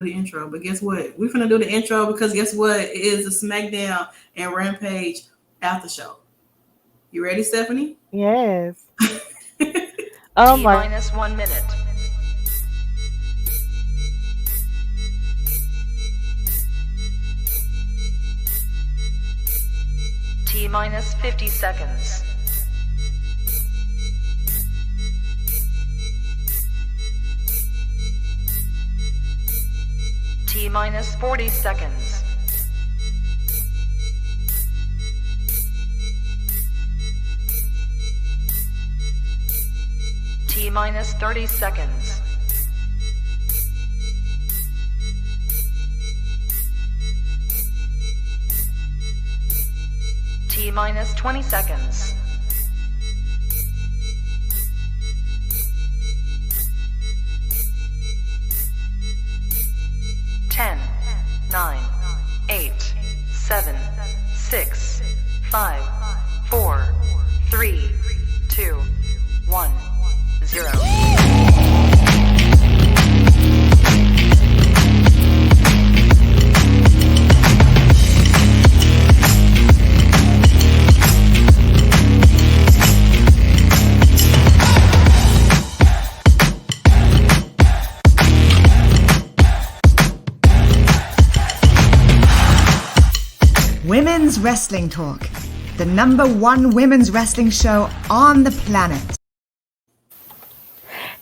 the intro, but guess what? We're finna do the intro because guess what? It is the Smackdown and Rampage after show. You ready, Stephanie? Yes. Oh T my. minus 1 minute. T minus 50 seconds. T minus 40 seconds. T minus 30 seconds. T minus 20 seconds. Ten, 9, 8, 7, 6, 5, 4, 3, 2, 1, 0. Women's Wrestling Talk, the #1 women's wrestling show on the planet.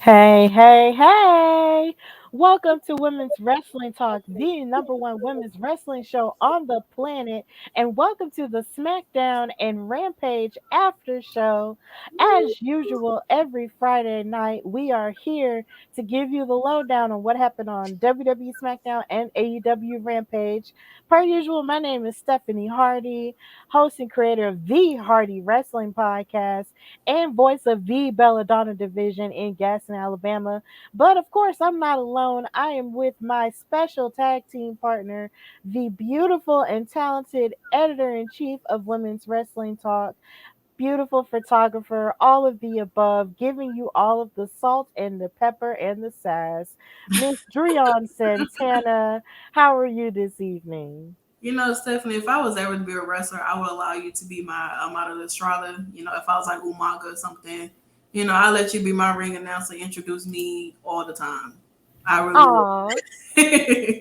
Hey, hey, hey. Welcome to Women's Wrestling Talk, the #1 women's wrestling show on the planet. And welcome to the Smackdown and Rampage after show. As usual, every Friday night, we are here to give you the lowdown on what happened on WWE SmackDown and AEW Rampage. Per usual, my name is Stephanie Hardy, host and creator of the Hardy Wrestling Podcast and voice of the Belladonna division in Gaston, Alabama. But of course, I'm not alone. I am with my special tag team partner, the beautiful and talented editor in chief of Women's Wrestling Talk, beautiful photographer, all of the above, giving you all of the salt and the pepper and the sass. Miss Drion Santana, how are you this evening? You know, Stephanie, if I was ever to be a wrestler, I would allow you to be my model Estrada. You know, if I was like Umaga or something, I let you be my ring announcer, introduce me all the time. I really Aw. would.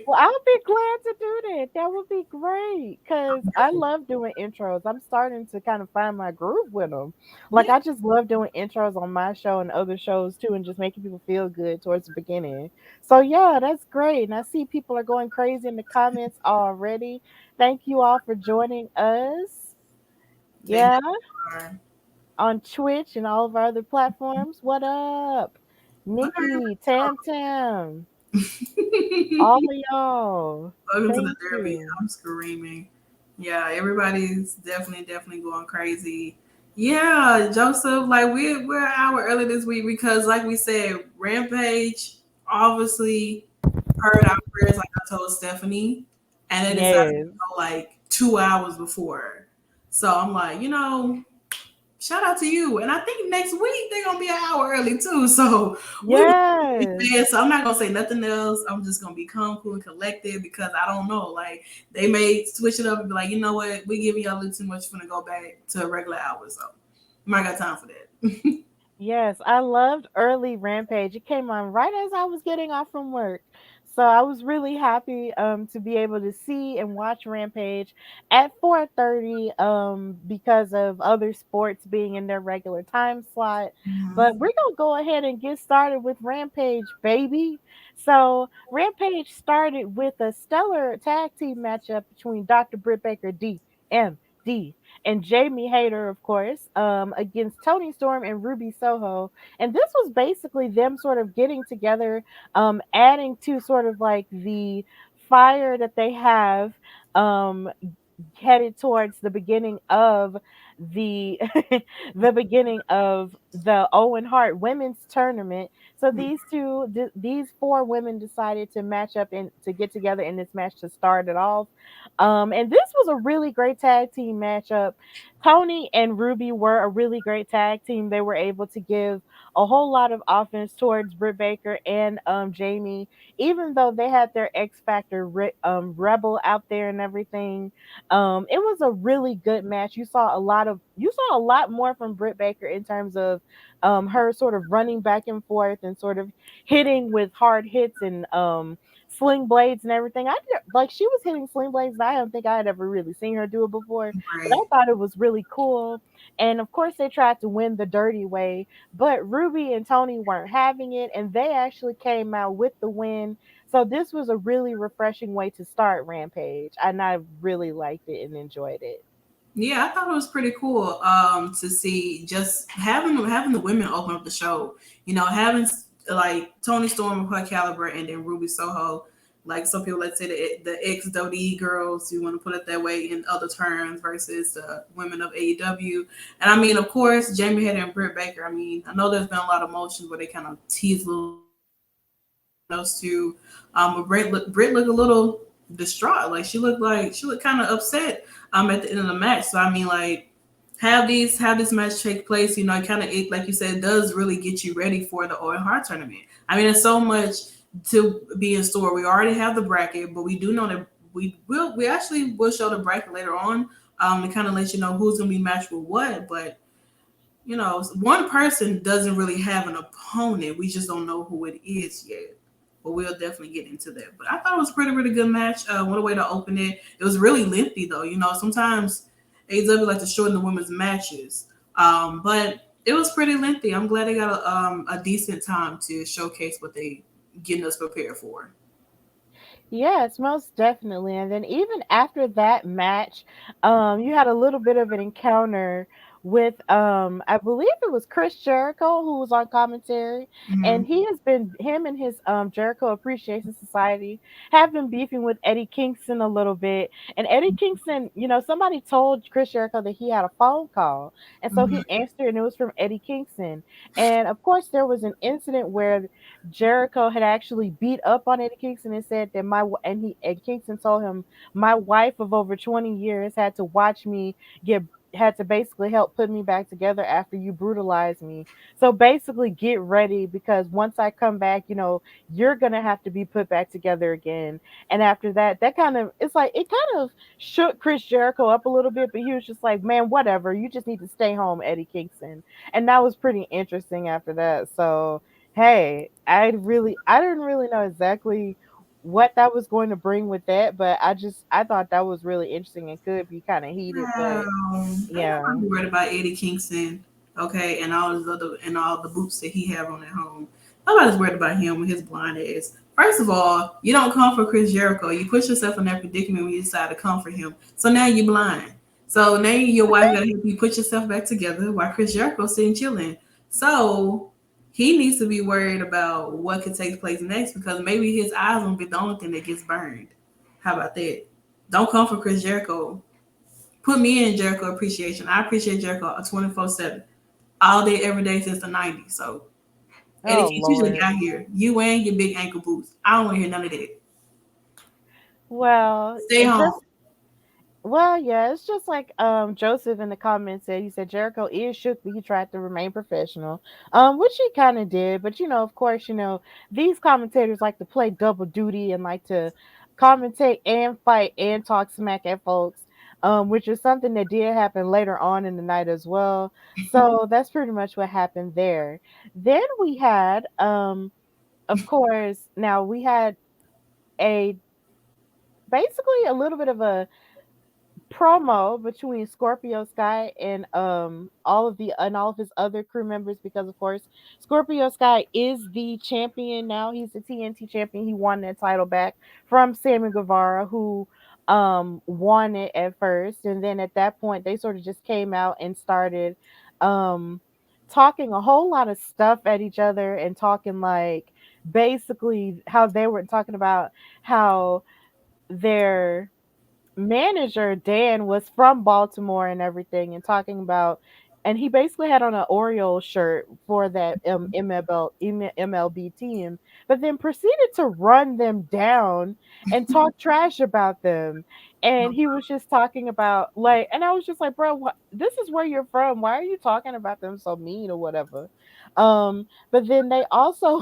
Well, I'll be glad to do that. That would be great because I love doing intros. I'm starting to kind of find my groove with them. Like, Yeah, I just love doing intros on my show and other shows too, and just making people feel good towards the beginning. So, yeah, that's great. And I see people are going crazy in the comments already. Thank you all for joining us. they definitely Yeah, are. on Twitch and all of our other platforms. What up? Nikki, Tam Tam, all of y'all. Welcome to the Thank derby. you. I'm screaming. Yeah, everybody's definitely going crazy. Yeah, Joseph, like we're an hour early this week because, like we said, Rampage obviously heard our prayers, like I told Stephanie, and they decided to Yes. go like 2 hours before. So I'm like, shout out to you. And I think next week they're gonna be an hour early too. So we Yes. man, so I'm not gonna say nothing else. I'm just gonna be calm, cool, and collected because I don't know. Like they may switch it up and be like, you know what, we giving y'all a little too much for to go back to a regular hour. So I might got time for that. Yes. I loved early Rampage. It came on right as I was getting off from work. So I was really happy to be able to see and watch Rampage at 4:30 because of other sports being in their regular time slot. But Mhm. we're going to go ahead and get started with Rampage, baby. So Rampage started with a stellar tag team matchup between Dr. Britt Baker, DMD, and Jamie Hayter, of course, against Tony Storm and Ruby Soho. And this was basically them sort of getting together, adding to sort of like the fire that they have um, headed towards the beginning of the the beginning of the Owen Hart women's tournament. So these four women decided to match up and to get together in this match to start it off. And this was a really great tag team matchup. Tony and Ruby were a really great tag team. They were able to give a whole lot of offense towards Britt Baker and Jamie, even though they had their X Factor Rebel out there and everything. It was a really good match. You saw a lot more from Britt Baker in terms of her sort of running back and forth and sort of hitting with hard hits and sling blades and everything. Like she was hitting sling blades that I don't think I had ever really seen her do it before. But I Right. thought it was really cool. And of course they tried to win the dirty way, but Ruby and Tony weren't having it and they actually came out with the win. So this was a really refreshing way to start Rampage, and I really liked it and enjoyed it. Yeah, I thought it was pretty cool to see just having the women open up the show. You know, having like Tony Storm of her caliber and then Ruby Soho, like some people let's say the ex WWE girls, you want to put it that way in other terms versus the women of AEW. And I mean, of course, Jamie Hader and Britt Baker. I mean, I know there's been a lot of motions where they kind of tease a little those two. But Britt looked a little distraught. Like she looked kind of upset at the end of the match. So I mean like have this match take place, you know, kind of it like you said, it does really get you ready for the Owen Hart tournament. I mean, there's so much to be in store. We already have the bracket, but we do know that we actually will show the bracket later on to kind of let you know who's gonna be matched with what. But you know, one person doesn't really have an opponent. We just don't know who it is yet. But we'll definitely get into that. But I thought it was a pretty good match. What a way to open it. It was really lengthy though. You know, sometimes AEW like to shorten the women's matches. But it was pretty lengthy. I'm glad they got a decent time to showcase what they getting us prepared for. Yes, most definitely. And then even after that match, you had a little bit of an encounter with I believe it was Chris Jericho who was on commentary. Mm-hmm. And he has been him and his Jericho Appreciation Society have been beefing with Eddie Kingston a little bit. And Eddie Kingston, somebody told Chris Jericho that he had a phone call. And so Mm-hmm. he answered and it was from Eddie Kingston. And of course there was an incident where Jericho had actually beat up on Eddie Kingston and said that and Kingston told him my wife of over 20 years had to watch me get had to basically help put me back together after you brutalized me. So basically get ready because once I come back, you're going to have to be put back together again. And after that, that kind of it's like it kind of shook Chris Jericho up a little bit, but he was just like, "Man, whatever. You just need to stay home, Eddie Kingston." And that was pretty interesting after that. So hey, I didn't really know exactly what that was going to bring with that, but I thought that was really interesting and could be kind of heated, but Ain't yeah. nobody worried about Eddie Kingston, okay, and all his other and all the boots that he have on at home. Nobody's worried about him with his blind ass. First of all, you don't come for Chris Jericho. You put yourself in that predicament when you decide to come for him. So now you're blind. So now your wife gotta help you put yourself back together while Chris Jericho's sitting chilling. So he needs to be worried about what could take place next because maybe his eyes won't be the only thing that gets burned. How about that? Don't come for Chris Jericho. Put me in Jericho appreciation. I appreciate Jericho 24/7, all day, every day since the '90s. So, Eddie Oh Kingston, you just Lord. got here. You and your big ankle boots. I don't want to hear none of that. Well, Stay it home. just Well, yeah, it's just like Joseph in the comments said. He said Jericho is shook, but he tried to remain professional, which he kind of did. But of course, these commentators like to play double duty and like to commentate and fight and talk smack at folks, which is something that did happen later on in the night as well. So that's pretty much what happened there. Then we had, of course, now we had a basically a little bit of a promo between Scorpio Sky and all of his other crew members because of course Scorpio Sky is the champion now. He's the TNT champion. He won that title back from Sammy Guevara who won it at first, and then at that point they sort of just came out and started um talking a whole lot of stuff at each other and talking like basically how they were talking about how their manager Dan was from Baltimore and everything and talking about and he basically had on an Oreo shirt for that MLB team, but then proceeded to run them down and talk trash about them. And he was just talking about like, and I was just like, bro, this is where you're from. Why are you talking about them so mean or whatever? But then they also,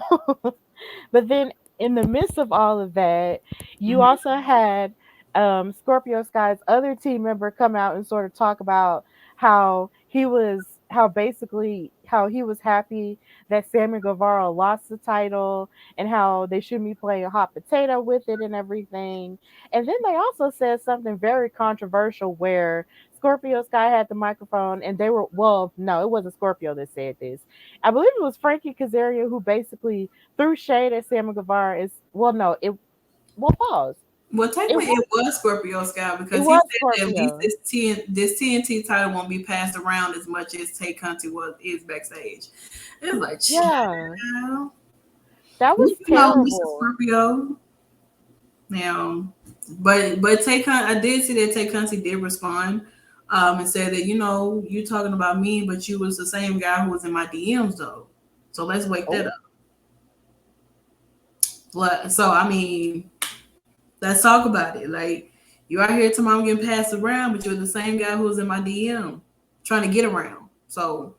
but then in the midst of all of that, you Mhm. also had Scorpio Sky's other team member come out and sort of talk about how basically how he was happy that Sammy Guevara lost the title and how they shouldn't be playing hot potato with it and everything. And then they also said something very controversial where Scorpio Sky had the microphone and they were, well, no, it wasn't Scorpio that said this. I believe it was Frankie Kazarian who basically threw shade at Sammy Guevara. Is well, no, it well pause. Well, It technically, was it was Scorpio Sky it because he was said that Scorpio. this TNT title won't be passed around as much as Tay Conti is backstage. It's like, Yeah, child, that was you know, Mr. terrible. Scorpio. Now, but Tay I did see that Tay Conti did respond, and said that you talking about me, but you was the same guy who was in my DMs though. So let's wake that Oh, up. So I mean, let's talk about it. Like you out here tomorrow getting passed around, but you're the same guy who was in my DM trying to get around. So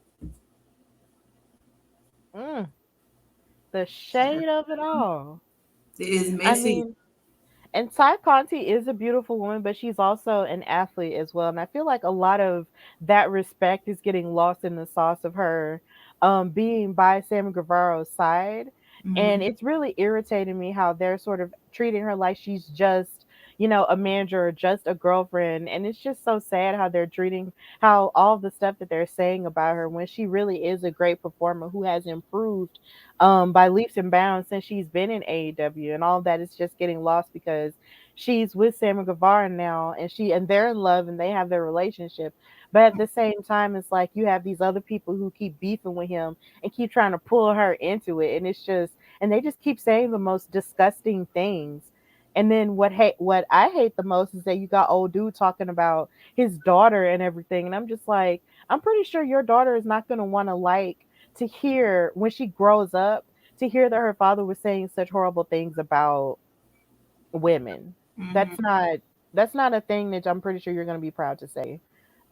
mm, the shade of it all. it is I messy. mean, and Ty Conti is a beautiful woman, but she's also an athlete as well. And I feel like a lot of that respect is getting lost in the sauce of her being by Sammy Guevara's side. And Hmm. it's really irritating me how they're sort of treating her like she's just, a manager or just a girlfriend. And it's just so sad how they're treating how all the stuff that they're saying about her when she really is a great performer who has improved by leaps and bounds since she's been in AEW, and all of that is just getting lost because she's with Sammy Guevara now, and they're in love and they have their relationship. But at the same time, it's like you have these other people who keep beefing with him and keep trying to pull her into it, and they just keep saying the most disgusting things. And then what I hate the most is that you got old dude talking about his daughter and everything, and I'm just like, I'm pretty sure your daughter is not going to want to to hear when she grows up to hear that her father was saying such horrible things about women. Hmm. That's not a thing that I'm pretty sure you're going to be proud to say.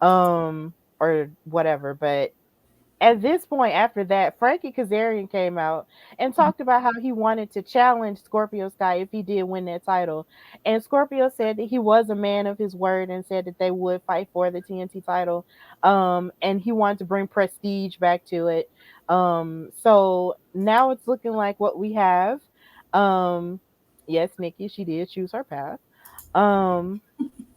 Or whatever, but at this point, after that, Frankie Kazarian came out and talked about how he wanted to challenge Scorpio Sky if he did win that title. And Scorpio said that he was a man of his word and said that they would fight for the TNT title. And he wanted to bring prestige back to it. So now it's looking like what we have. Um, yes, Nikki, she did choose her path. Um,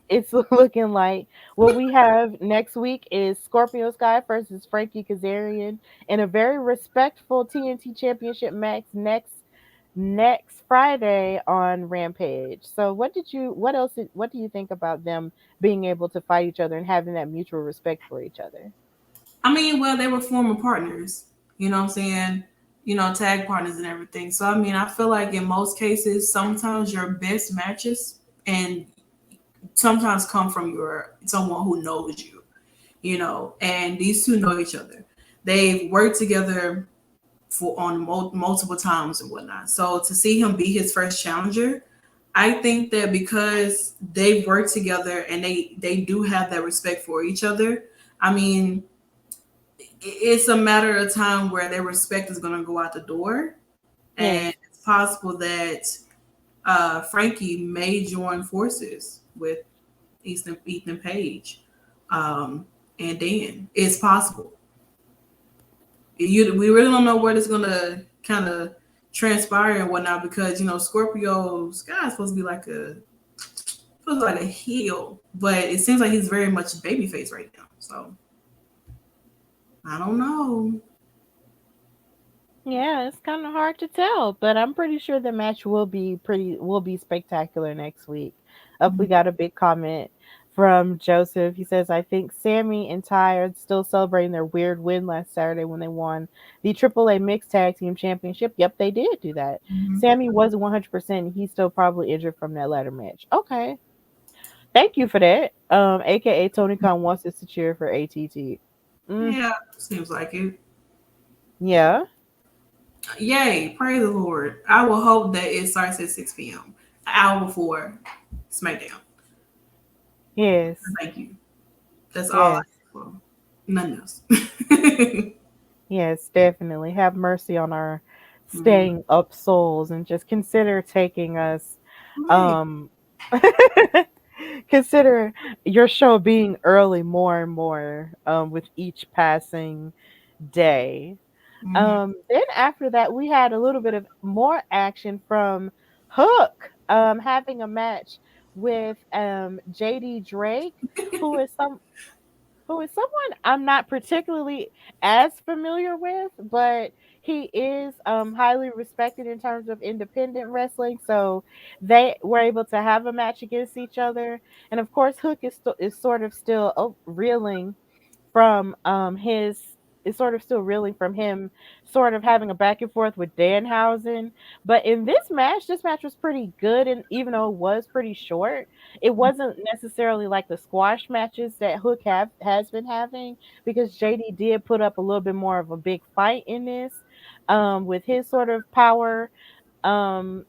it's looking like what we have next week is Scorpio Sky versus Frankie Kazarian in a very respectful TNT Championship match next Friday on Rampage. So what do you think about them being able to fight each other and having that mutual respect for each other? I mean, well, they were former partners. You know what I'm saying? Tag partners and everything. So I mean, I feel like in most cases, sometimes your best matches and sometimes come from your someone who knows you. And these two know each other. They've worked together for on multiple times and whatnot. So to see him be his first challenger, I think that because they've worked together and they do have that respect for each other. I mean, it's a matter of time where their respect is going to go out the door, Yes. and it's possible that Frankie may join forces with Ethan Page, um, and Dan. It's possible. We really don't know where it's gonna kind of transpire and whatnot because Scorpio Sky is supposed to be like a heel, but it seems like he's very much babyface right now. So I don't know. Yeah, it's kind of hard to tell, but I'm pretty sure the match will be spectacular next week. Up, we got a big comment from Joseph. He says, "I think Sammy and Ty are still celebrating their weird win last Saturday when they won the AAA Mixed Tag Team Championship." Yep, they did do that. Mhm. Sammy wasn't 100%. He's still probably injured from that ladder match. Okay, thank you for that. AKA Tony Khan wants us to cheer for ATT. Mm, Yeah, seems like it. yeah. Yay, praise the Lord. I will hope that it starts at 6 p.m., an hour before SmackDown. Yes. Thank you. That's all I Yes. ask for. Nothing else. Yes, definitely. Have mercy on our Mm, staying up souls and just consider taking us right. um consider your show being early more and more with each passing day. Mhm. Then after that we had a little bit of more action from Hook having a match with JD Drake, who is someone I'm not particularly as familiar with, but he is highly respected in terms of independent wrestling. So they were able to have a match against each other, and of course, Hook is sort of still reeling from his is sort of still reeling from him sort of having a back and forth with Danhausen. But in this match was pretty good, and even though it was pretty short, it wasn't necessarily like the squash matches that Hook have has been having, because JD did put up a little bit more of a big fight in this with his sort of power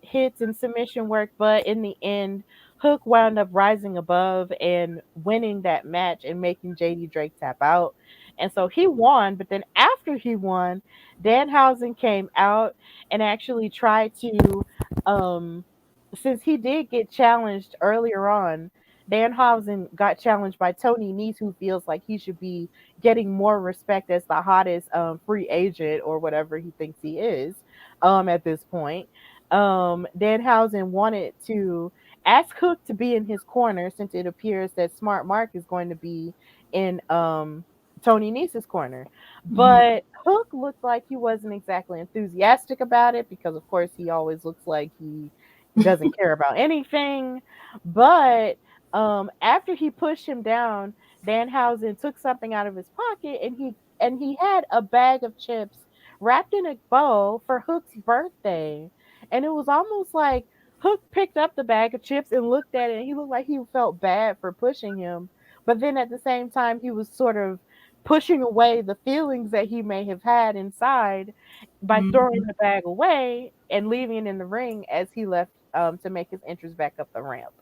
hits and submission work, but in the end, Hook wound up rising above and winning that match and making JD Drake tap out. And so he won, but then after he won, Danhausen came out and actually tried to since he did get challenged earlier on, Danhausen got challenged by Tony Nese, who feels like he should be getting more respect as the hottest free agent or whatever he thinks he is at this point. Danhausen wanted to ask Hook to be in his corner since it appears that Smart Mark is going to be in Tony Nese's corner. Mhm. But Hook looked like he wasn't exactly enthusiastic about it because, of course, he always looks like he doesn't care about anything. But after he pushed him down, Danhausen took something out of his pocket and he had a bag of chips wrapped in a bow for Hook's birthday. And it was almost like Hook picked up the bag of chips and looked at it, and he looked like he felt bad for pushing him. But then at the same time, he was sort of pushing away the feelings that he may have had inside by throwing Mhm. the bag away and leaving it in the ring as he left to make his entrance back up the ramp.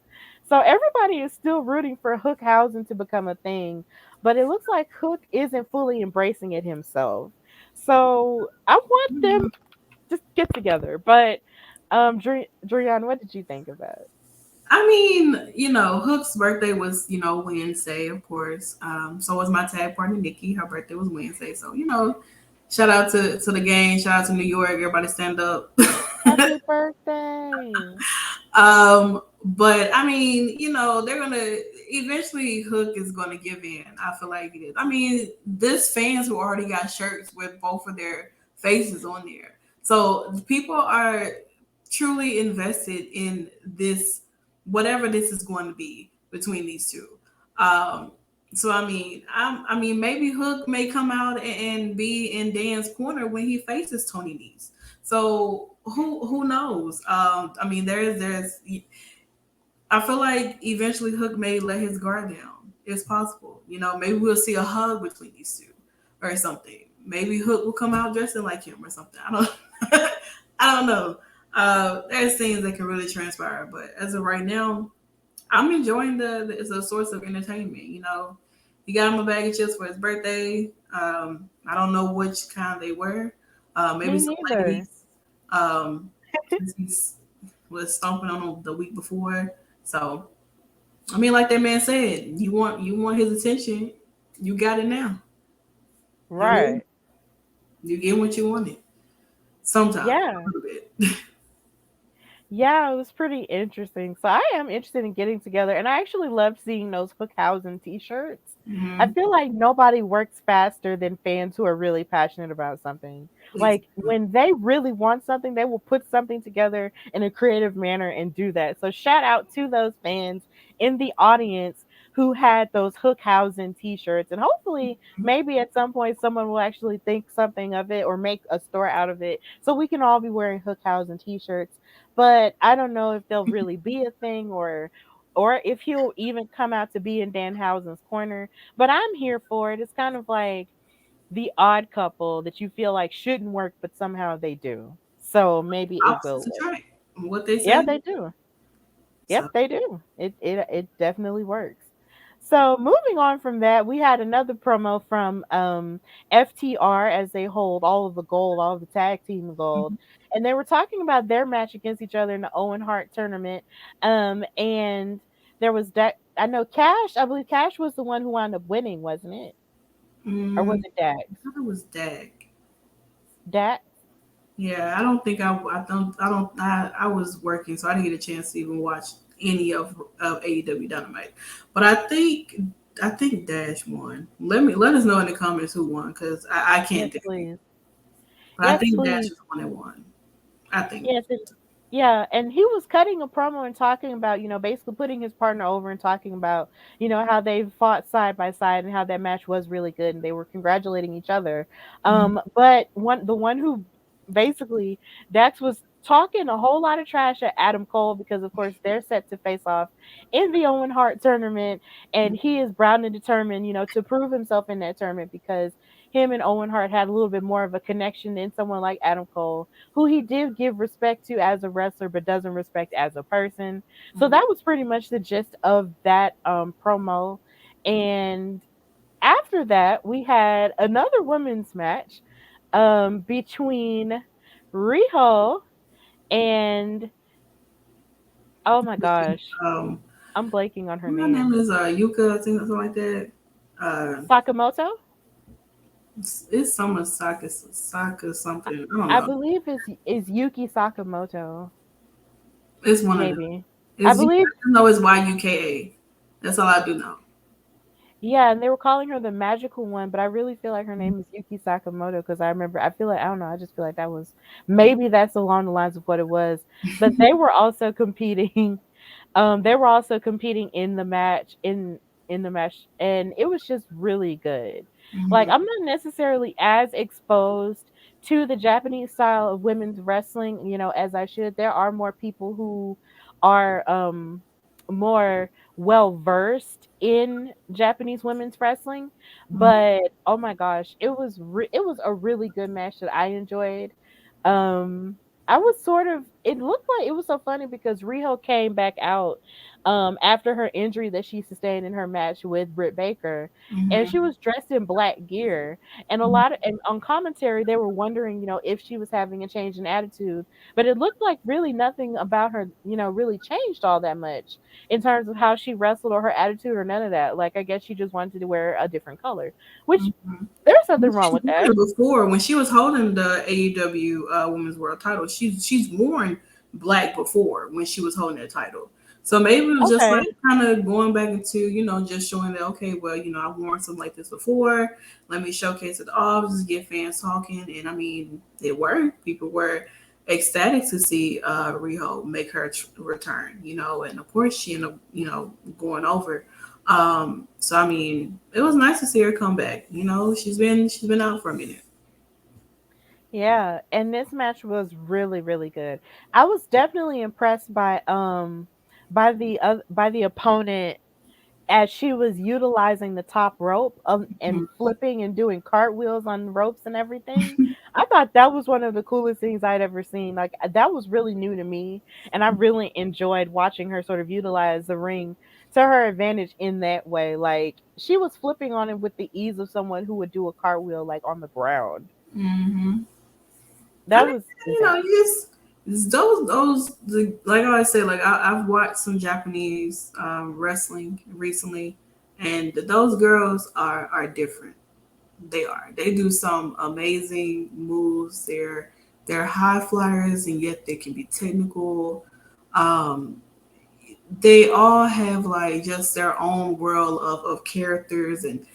So everybody is still rooting for Hookhausen to become a thing, but it looks like Hook isn't fully embracing it himself. So I want them Mhm. just get together. But Drian, what did you think of that? I mean, Hook's birthday was, Wednesday, of course. So was my tag partner Nikki. Her birthday was Wednesday. So, shout out to the gang, shout out to New York, everybody stand up. Happy birthday! But I mean, they're gonna eventually Hook is gonna give in. I feel like it is. I mean, this fans who already got shirts with both of their faces on there. So people are truly invested in this, whatever this is going to be between these two. Um, so I mean, maybe Hook may come out and be in Dan's corner when he faces Tony Nese. So who knows? I mean, there's I feel like eventually Hook may let his guard down. It's possible. Maybe we'll see a hug between these two or something. Maybe Hook will come out dressing like him or something. I don't I don't know. There's things that can really transpire, but as of right now, I'm enjoying it's a source of entertainment. He got him a bag of chips for his birthday. I don't know which kind they were. Maybe Me some neither. ladies. Since he was stomping on him the week before. So I mean, like that man said, you want his attention, you got it now. You know, Right. you get what you wanted. Sometimes Yeah. a little bit. Yeah, it was pretty interesting. So I am interested in getting together, and I actually loved seeing those Hookhausen t-shirts. I Mm-hmm. feel like nobody works faster than fans who are really passionate about something. Like Exactly. when they really want something, they will put something together in a creative manner and do that. So shout out to those fans in the audience who had those Hookhausen t-shirts, and hopefully maybe at some point someone will actually think something of it or make a store out of it so we can all be wearing Hookhausen t-shirts. But I don't know if they'll really be a thing, or if he'll even come out to be in Danhausen's corner. But I'm here for it. It's kind of like the odd couple that you feel like shouldn't work, but somehow they do. So maybe it will Opposites work. attract. What they Yeah, say. they do. So Yep, they do. It definitely works. So moving on from that, we had another promo from FTR as they hold all of the gold, all of the tag team gold, mhm. and they were talking about their match against each other in the Owen Hart tournament. And there was that I know Cash. I believe Cash was the one who wound up winning, wasn't it? Or was Mm, it I Dax? thought it was Dak. Dax? Yeah, I don't think I was working, so I didn't get a chance to even watch any of AEW Dynamite. But I think Dash won. Let us know in the comments who won because I Yes, can't think. please. But I Yes, think Dash please. is the one that won. I think. Yes, yeah, and he was cutting a promo and talking about, basically putting his partner over and talking about, how they fought side by side and how that match was really good and they were congratulating each other. Mhm. But the one who basically Dax was talking a whole lot of trash at Adam Cole because of course they're set to face off in the Owen Hart tournament and he is bound and determined, to prove himself in that tournament because him and Owen Hart had a little bit more of a connection than someone like Adam Cole who he did give respect to as a wrestler, but doesn't respect as a person. So that was pretty much the gist of that promo. And after that, we had another women's match between Riho and oh my gosh, Um, I'm blanking on her her name name. is Yuka, I think something like that. Uh, Sakamoto. it's some Saka I something. I don't I know. believe is Yuki Sakamoto. It's one of them. Maybe. I It's I believe. just know it's YUKA. That's all I do know. Yeah, and they were calling her the magical one, but I really feel like her name is Yuki Sakamoto because I remember I feel like I don't know, I just feel like that was maybe that's along the lines of what it was. But they were also competing they were also competing in the match and it was just really good. Like Mhm. I'm not necessarily as exposed to the Japanese style of women's wrestling, as I should. There are more people who are more well versed in Japanese women's wrestling, Mhm. but oh my gosh, it was a really good match that I enjoyed. Um I was sort of it looked like it was so funny because Riho came back out after her injury that she sustained in her match with Britt Baker and she Mhm. was dressed in black gear and a lot of and on commentary they were wondering, if she was having a change in attitude, but it looked like really nothing about her, really changed all that much in terms of how she wrestled or her attitude or none of that. Like I guess she just wanted to wear a different color, which Mhm. there's nothing wrong She's with worn that. it before when she was holding the AEW Women's World Title. She's worn black before when she was holding that title. So maybe it was just like Okay. kind of going back into just showing that okay, well I've worn something like this before. Let me showcase it off, just get fans talking, and I mean it worked. People were ecstatic to see Riho make her return. And of course she ended up going over. So I mean, it was nice to see her come back. She's been out for a minute. Yeah, and this match was really really good. I was definitely impressed by the opponent as she was utilizing the top rope and flipping and doing cartwheels on the ropes and everything. I thought that was one of the coolest things I'd ever seen. Like that was really new to me, and I really enjoyed watching her sort of utilize the ring to her advantage in that way. Like she was flipping on it with the ease of someone who would do a cartwheel like on the ground. Mm-hmm. I That mean, was you just like I said, like I've watched some Japanese wrestling recently, and those girls are different. They are. They do some amazing moves. They're high flyers, and yet they can be technical. Um, they all have like just their own world of characters and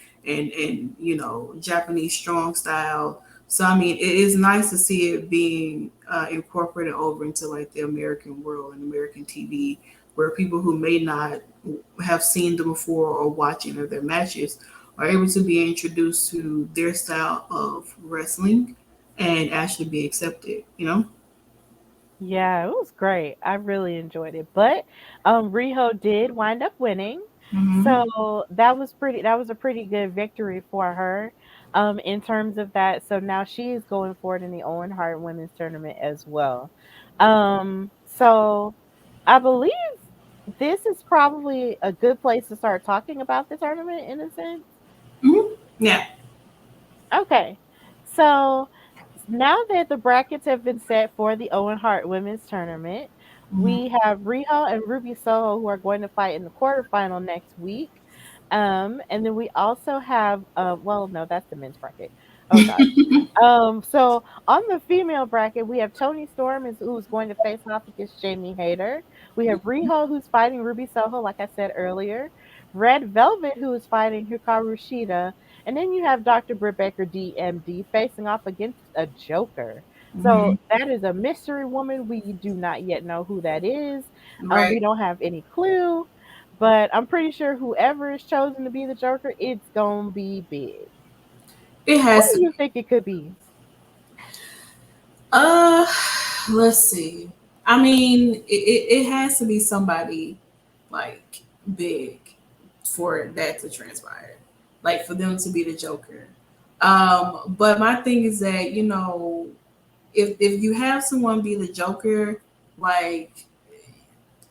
Japanese strong style. So I mean, it is nice to see it being incorporated over into like the American world and American TV, where people who may not have seen them before or watching of their matches are able to be introduced to their style of wrestling and actually be accepted. Yeah, it was great. I really enjoyed it. But Riho did wind up winning. Mm-hmm. So that was a pretty good victory for her. in terms of that. So now she is going forward in the Owen Hart Women's Tournament as well. So I believe this is probably a good place to start talking about the tournament in a sense. Mhm. Yeah. Okay. So now that the brackets have been set for the Owen Hart Women's Tournament, Mhm. we have Riho and Ruby Soho who are going to fight in the quarterfinal next week. And then we also have, well, no, that's the men's bracket. Oh gosh. So on the female bracket, we have Toni Storm who's going to face off against Jamie Hayter. We have Riho who's fighting Ruby Soho, like I said earlier. Red Velvet who is fighting Hikaru Shida, and then you have Dr. Britt Baker DMD facing off against a Joker. So Mhm. that is a mystery woman. We do not yet know who that is. We Right. don't have any clue, but I'm pretty sure whoever is chosen to be the Joker, it's gonna be big. It Who has do to you be. think it could be? Uh, let's see. I mean, it has to be somebody like big for that to transpire, like for them to be the Joker. But my thing is that if you have someone be the Joker, like,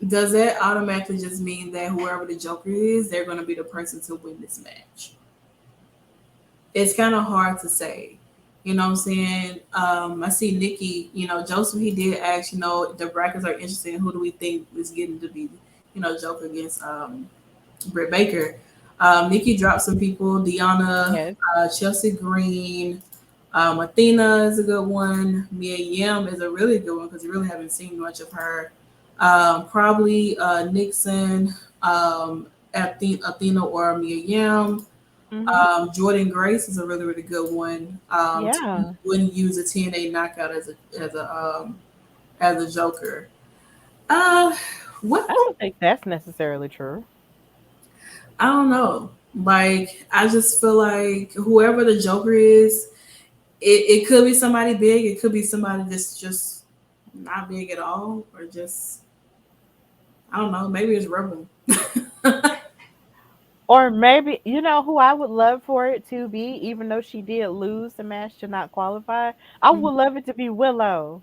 does that automatically just mean that whoever the Joker is, they're going to be the person to win this match? It's kind of hard to say. You know what I'm saying? I see Nikki, Joseph, he did ask, the brackets are interesting. Who do we think is getting to be, Joker against Britt Baker? Nikki dropped some people. Deanna, Yes. Chelsea Green, Athena is a good one. Mia Yim is a really good one because we really haven't seen much of her. Probably Nixon, Athena or Mia Yim. Mhm. Jordan Grace is a really, really good one. Yeah. Wouldn't use a TNA knockout as a Joker. Uh, what I don't think that's necessarily true. I don't know. Like, I just feel like whoever the Joker is, it could be somebody big. It could be somebody that's just not big at all, or just I don't know. Maybe it's Rebel. Or maybe who I would love for it to be, even though she did lose the match to not qualify. I would love it to be Willow.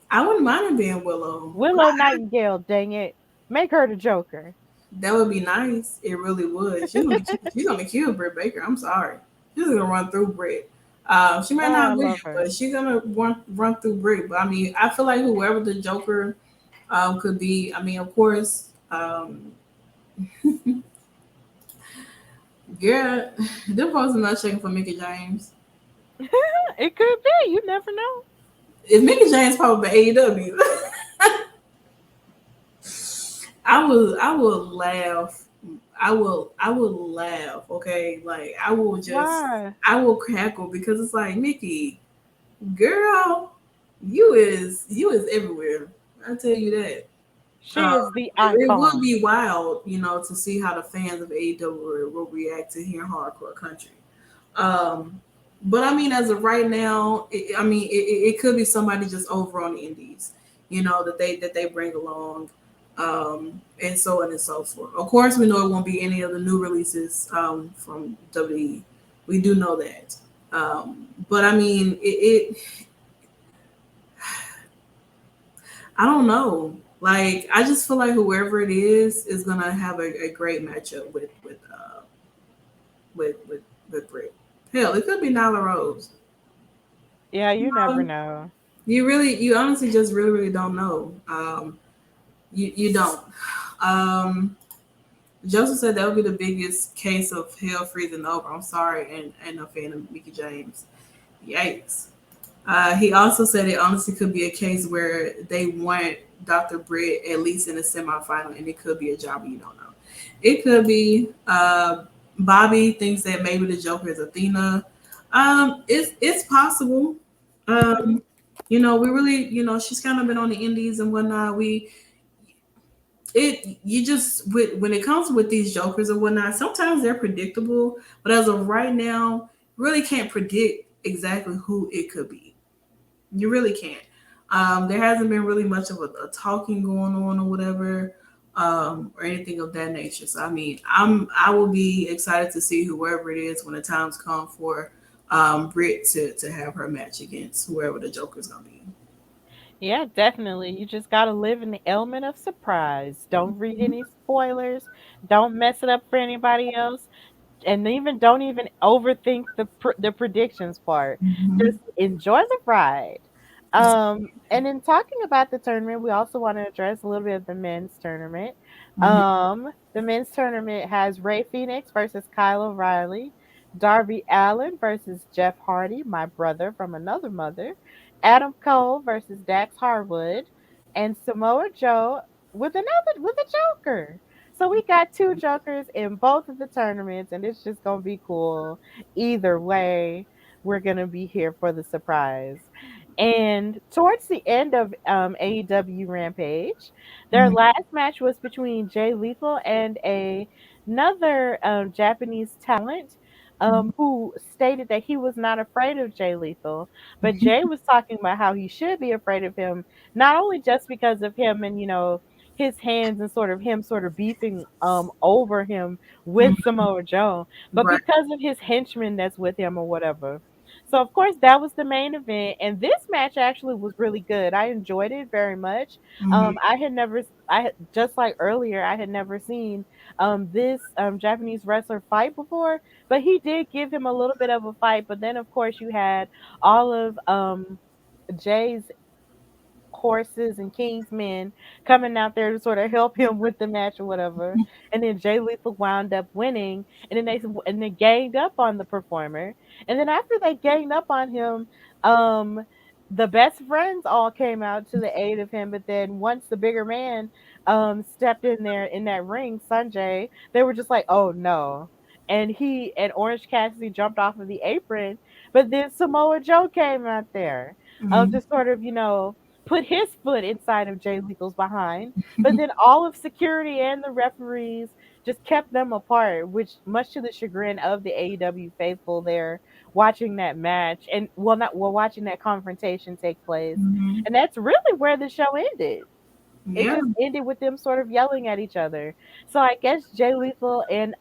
I wouldn't mind it being Willow. Willow Nightingale, dang it. Make her the Joker. That would be nice. It really would. She's gonna kill Britt Baker. I'm sorry. She's gonna run through Britt. She might Oh, I not win, love her. but she's gonna run through Britt. But I mean, I feel like whoever the Joker could be. I mean, of course, yeah, them folks are not checking for Mickey James. It could be. You never know. If Mickey James probably AEW, I will laugh. I will laugh. Okay, like Why? I will crackle because it's like Mickey, girl, you is everywhere. I tell you that. She is the It would icon. be wild, to see how the fans of AEW will react to hearing hardcore country. Um, but I mean, as of right now, it could be somebody just over on the indies, that they bring along, and so on and so forth. Of course, we know it won't be any of the new releases from WWE. We do know that. But I mean, I don't know. Like, I just feel like whoever it is gonna have a great matchup with Britt. Hell, it could be Nyla Rose. Yeah, you never Um, know. you honestly just really, really don't know. You don't. Um, Joseph said that would be the biggest case of hell freezing over. I'm sorry, and a fan of Mickey James. Yikes. He also said it honestly could be a case where they want Dr. Britt at least in the semifinal, and it could be a job you don't know. It could be. Bobby thinks that maybe the Joker is Athena. It's possible. Mhm. Um, we really, she's kind of been on the indies and whatnot. You just when it comes with these jokers and whatnot, sometimes they're predictable, but as of right now, really can't predict exactly who it could be. You really can't. There hasn't been really much of a talking going on or whatever, or anything of that nature. So I mean, I will be excited to see whoever it is when the times come for Britt to have her match against whoever the Joker's gonna be. Yeah, definitely. You just got to live in the element of surprise. Don't read any spoilers. Don't mess it up for anybody else. And even don't even overthink the predictions part. Mm-hmm. Just enjoy the ride. And in talking about the tournament, we also want to address a little bit of the men's tournament. Mm-hmm. The men's tournament has Ray Phoenix versus Kyle O'Reilly, Darby Allin versus Jeff Hardy, my brother from another mother, Adam Cole versus Dax Harwood, and Samoa Joe with a Joker. So we got two Jokers in both of the tournaments, and it's just gonna be cool. Either way, we're gonna be here for the surprise. And towards the end of AEW Rampage, their Mm-hmm. last match was between Jay Lethal and another Japanese talent who stated that he was not afraid of Jay Lethal, but Jay was talking about how he should be afraid of him, not only just because of him and, his hands and sort of him sort of beefing over him with Mm-hmm. Samoa Joe, but Right. because of his henchman that's with him or whatever. So of course that was the main event, and this match actually was really good. I enjoyed it very much. Mm-hmm. I had never, I had just like earlier, I had never seen this Japanese wrestler fight before, but he did give him a little bit of a fight. But then of course you had all of Jay's horses and king's men coming out there to sort of help him with the match or whatever. And then Jay Lethal wound up winning, and then they ganged up on the performer. And then after they ganged up on him, um, the best friends all came out to the aid of him. But then once the bigger man stepped in there in that ring, Sanjay, they were just like, oh no. And he and Orange Cassidy jumped off of the apron, but then Samoa Joe came out there, Mm-hmm. to sort of, put his foot inside of Jay Lethal's behind. But then all of security and the referees just kept them apart, which much to the chagrin of the AEW faithful there watching that match and not watching that confrontation take place. Mm-hmm. And that's really where the show ended. It Yeah. just ended with them sort of yelling at each other. So I guess Jay Lethal and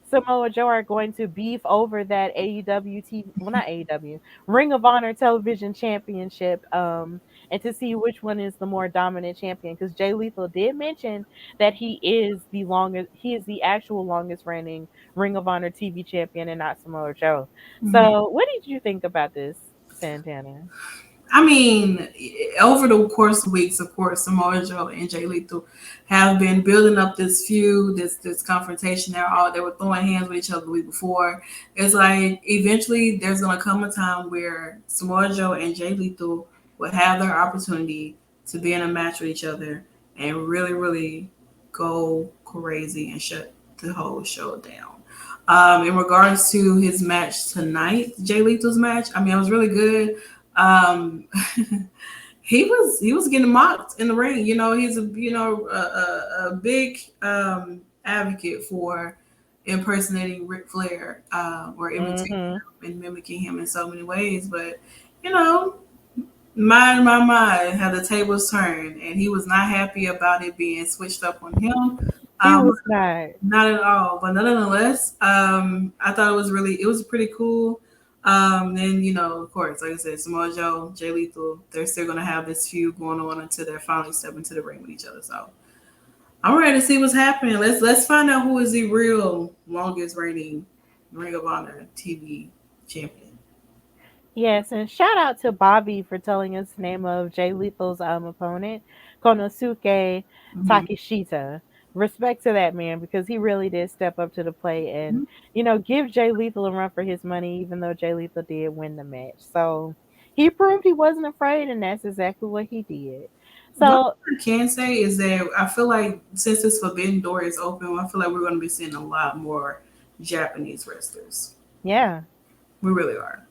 Samoa Joe are going to beef over that AEW TV, well not AEW, Ring of Honor Television Championship, and to see which one is the more dominant champion. Because Jay Lethal did mention that he is the actual longest reigning Ring of Honor TV champion and not Samoa Joe. Mm-hmm. So what did you think about this, Santana? I mean, over the course of weeks, of course, Samoa Joe and Jay Lethal have been building up this feud, this confrontation. They were throwing hands with each other the week before. It's like eventually there's gonna come a time where Samoa Joe and Jay Lethal will have their opportunity to be in a match with each other and really, really go crazy and shut the whole show down. In regards to his match tonight, Jay Lethal's match, I mean, it was really good. um he was getting mocked in the ring. He's a big advocate for impersonating Ric Flair, or imitating Mm-hmm. him and mimicking him in so many ways. But you know my mind how the tables turned, and he was not happy about it being switched up on him. He um was not. not at all. But nonetheless, I thought it was pretty cool. Then of course, like I said, Samoa Joe, Jay Lethal, they're still gonna have this feud going on until they finally step into the ring with each other. So I'm ready to see what's happening. Let's find out who is the real longest reigning Ring of Honor TV champion. Yes, and shout out to Bobby for telling us the name of Jay Lethal's opponent, Konosuke Mm-hmm. Takeshita. Respect to that man because he really did step up to the plate and, give Jay Lethal a run for his money, even though Jay Lethal did win the match. So he proved he wasn't afraid, and that's exactly what he did. One So, thing I can say is that I feel like since this Forbidden Door is open, I feel like we're going to be seeing a lot more Japanese wrestlers. yeah. We really are.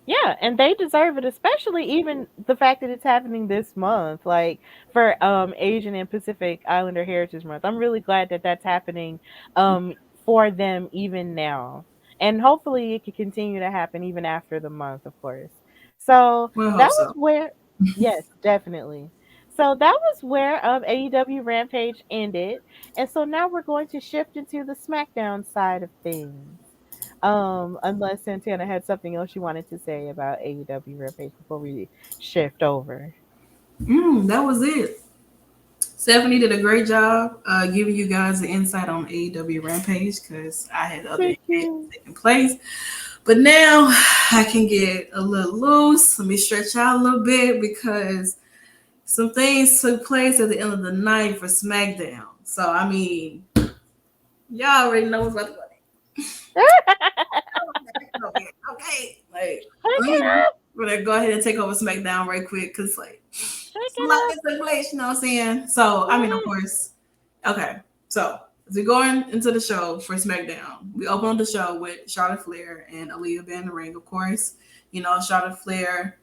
Yeah, and they deserve it, especially even the fact that it's happening this month, like for Asian and Pacific Islander Heritage Month. I'm really glad that that's happening um for them even now. And hopefully it can continue to happen even after the month, of course. So, We'll that hope was so. where yes, definitely. So that was where AEW Rampage ended. And so now we're going to shift into the SmackDown side of things. Unless Santana had something else you wanted to say about AEW Rampage before we shift over. That was it. Stephanie did a great job giving you guys the insight on AEW Rampage because I had other Thank engagements you. taking place. But now I can get a little loose. Let me stretch out a little bit because some things took place at the end of the night for SmackDown. So, I mean, y'all already know what's about to go down. Okay. Like, Shake it up. we're going to go ahead and take over SmackDown right quick because, like, Shake it's a it lot up. that took place, you know what I'm saying? So, I mean, of course, okay. So, as we going into the show for SmackDown, we open the show with Charlotte Flair and Aaliyah being in the ring, of course. You know, Charlotte Flair,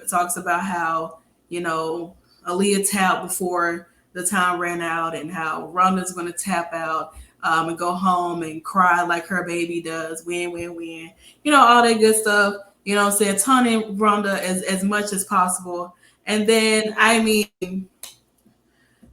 talks about how, you know, Aaliyah tapped before the time ran out and how Ronda's going to tap out and go home and cry like her baby does, win, win, win. You know, all that good stuff. You know what I'm saying? Taunting Ronda as much as possible. And then, I mean,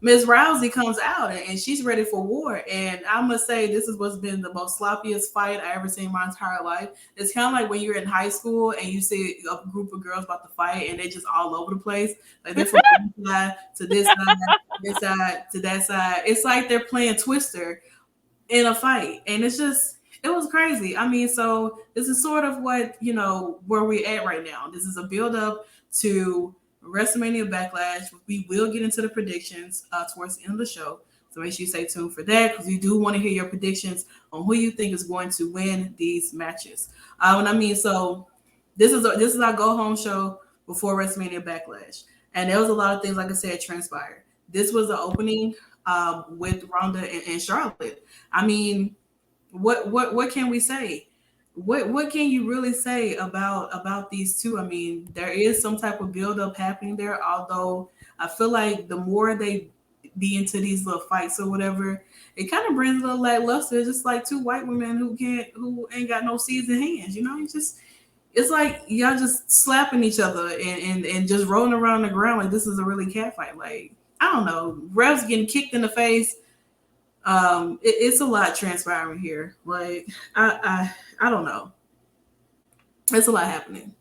Miss Rousey comes out and she's ready for war. And I must say, this is what's been the most sloppiest fight I ever seen in my entire life. It's kind of like when you're in high school and you see a group of girls about to fight and they just all over the place. Like they're from one side to this side to that side. It's like they're playing Twister in a fight. And it's just, it was crazy. I mean, so this is sort of what, you know, where we're at right now. This is a build up to WrestleMania Backlash. We will get into the predictions towards the end of the show. So make sure you stay tuned for that because we do want to hear your predictions on who you think is going to win these matches. And I mean, so this is our go home show before WrestleMania Backlash, and there was a lot of things, like I said, transpired. This was the opening with Ronda and Charlotte. I mean, what can we say? What can you really say about these two? I mean, there is some type of build up happening there, although I feel like the more they be into these little fights or whatever, it kind of brings a little lackluster, just like two white women who ain't got no seasoned hands, you know. It's like y'all just slapping each other and just rolling around the ground like this is a really cat fight. Like, I don't know, refs getting kicked in the face. It's a lot transpiring here. Like, I don't know. It's a lot happening.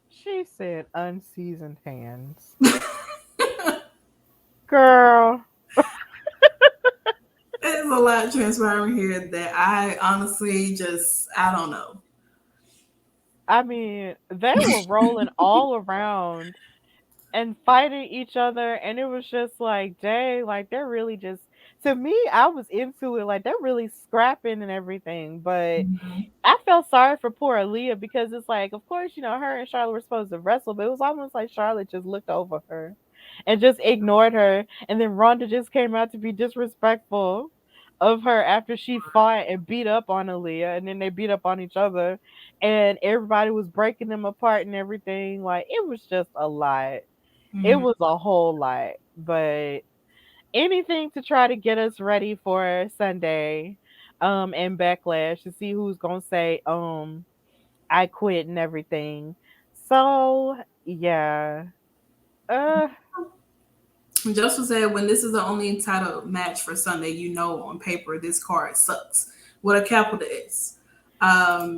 She said unseasoned hands. Girl. There's a lot transpiring here that I honestly just I don't know. I mean, they were rolling all around and fighting each other, and it was just like, dang, like they're really just, to me, I was into it, like they're really scrapping and everything. But Mhm. I felt sorry for poor Aaliyah because it's like, of course, you know, her and Charlotte were supposed to wrestle, but it was almost like Charlotte just looked over her and just ignored her. And then Ronda just came out to be disrespectful of her after she fought and beat up on Aaliyah, and then they beat up on each other, and everybody was breaking them apart and everything. Like, it was just a lot. It Mhm. was a whole lot. But anything to try to get us ready for Sunday and Backlash to see who's gonna say I quit and everything. So yeah. Uh Joseph said, when this is the only title match for Sunday, you know on paper this card sucks. With a capital S.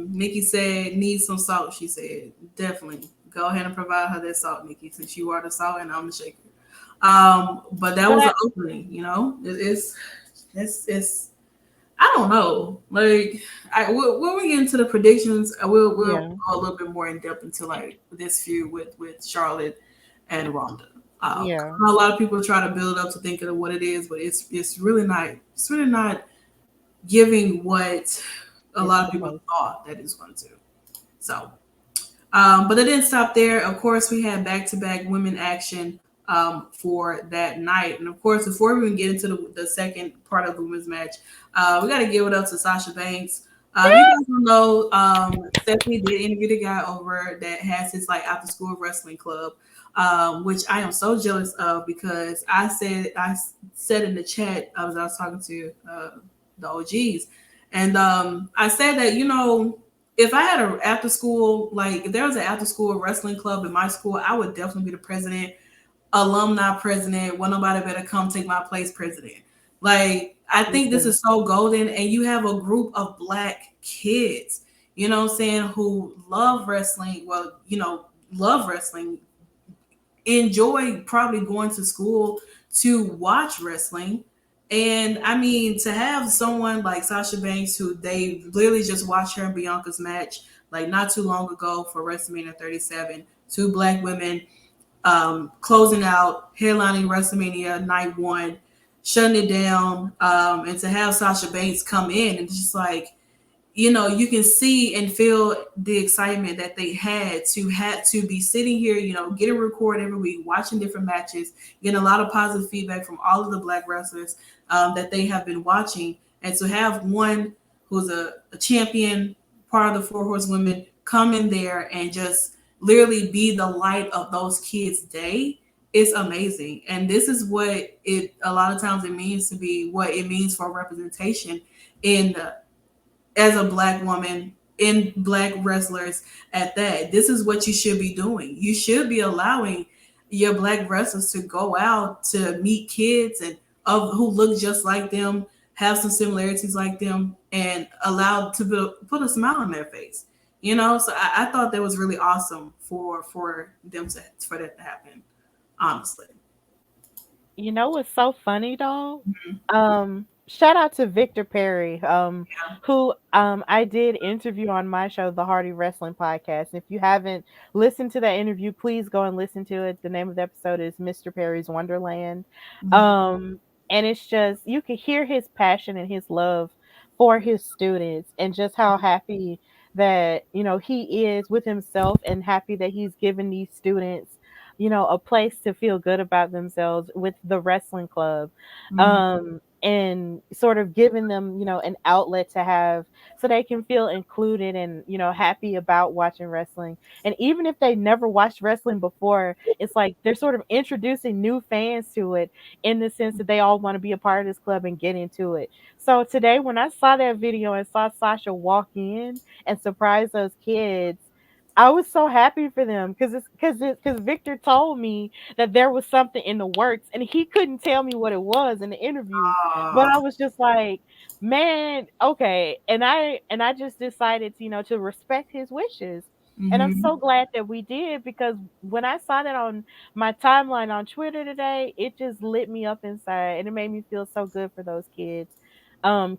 Nikki said, need some salt. She said, definitely. Go ahead and provide her that salt, Nikki, since you are the salt and I'm the shaker. But that but was I an opening, you know? It's I don't know. Like, when we get into the predictions, we'll yeah. go a little bit more in depth into like this feud with Charlotte and Ronda. Yeah. A lot of people try to build up to thinking of what it is, but it's really not giving what a It's lot of people supposed. thought that it's going to. So, but it didn't stop there. Of course, we had back to back women action for that night. And of course, before we even get into the second part of the women's match, we got to give it up to Sasha Banks. You guys don't know, Stephanie did interview the guy over that has his like after school wrestling club, which I am so jealous of because I said in the chat I was talking to the OGs, and I said that, you know, if I had a after school, like if there was an after school wrestling club in my school, I would definitely be the president, alumni president. Well, nobody better come take my place, president. Like, I Me think this too. is so golden, and you have a group of black kids, you know what I'm saying, who love wrestling. Well, love wrestling, enjoy probably going to school to watch wrestling. And I mean, to have someone like Sasha Banks, who they literally just watched her and Bianca's match like not too long ago for WrestleMania 37, two black women closing out, headlining WrestleMania night one, shutting it down, and to have Sasha Banks come in and just like, you can see and feel the excitement that they had to be sitting here, getting recorded every week, watching different matches, getting a lot of positive feedback from all of the black wrestlers that they have been watching, and to have one who's a champion, part of the Four Horsewomen, come in there and just literally be the light of those kids' day. It's amazing, and this is what it a lot of times it means to be what it means for representation in as a black woman in black wrestlers at that. This is what you should be doing. You should be allowing your black wrestlers to go out to meet kids and of who look just like them, have some similarities like them, and allow to put a smile on their face. So I thought that was really awesome for them for that to happen. Honestly. You know what's so funny though? Shout out to Victor Perry, who I did interview on my show, the Hardy Wrestling Podcast. If you haven't listened to that interview, please go and listen to it. The name of the episode is Mr. Perry's Wonderland. Mhm. Um, and it's just you can hear his passion and his love for his students and just how happy that he is with himself and happy that he's given these students a place to feel good about themselves with the wrestling club, Mhm. and sort of giving them an outlet to have so they can feel included and happy about watching wrestling. And even if they never watched wrestling before, it's like they're sort of introducing new fans to it in the sense that they all want to be a part of this club and get into it. So today when I saw that video and saw Sasha walk in and surprise those kids, I was so happy for them because Victor told me that there was something in the works and he couldn't tell me what it was in the interview. But I Ah. was just like, man, okay. And I just decided to, to respect his wishes. And I'm Mhm. so glad that we did because when I saw that on my timeline on Twitter today, it just lit me up inside and it made me feel so good for those kids.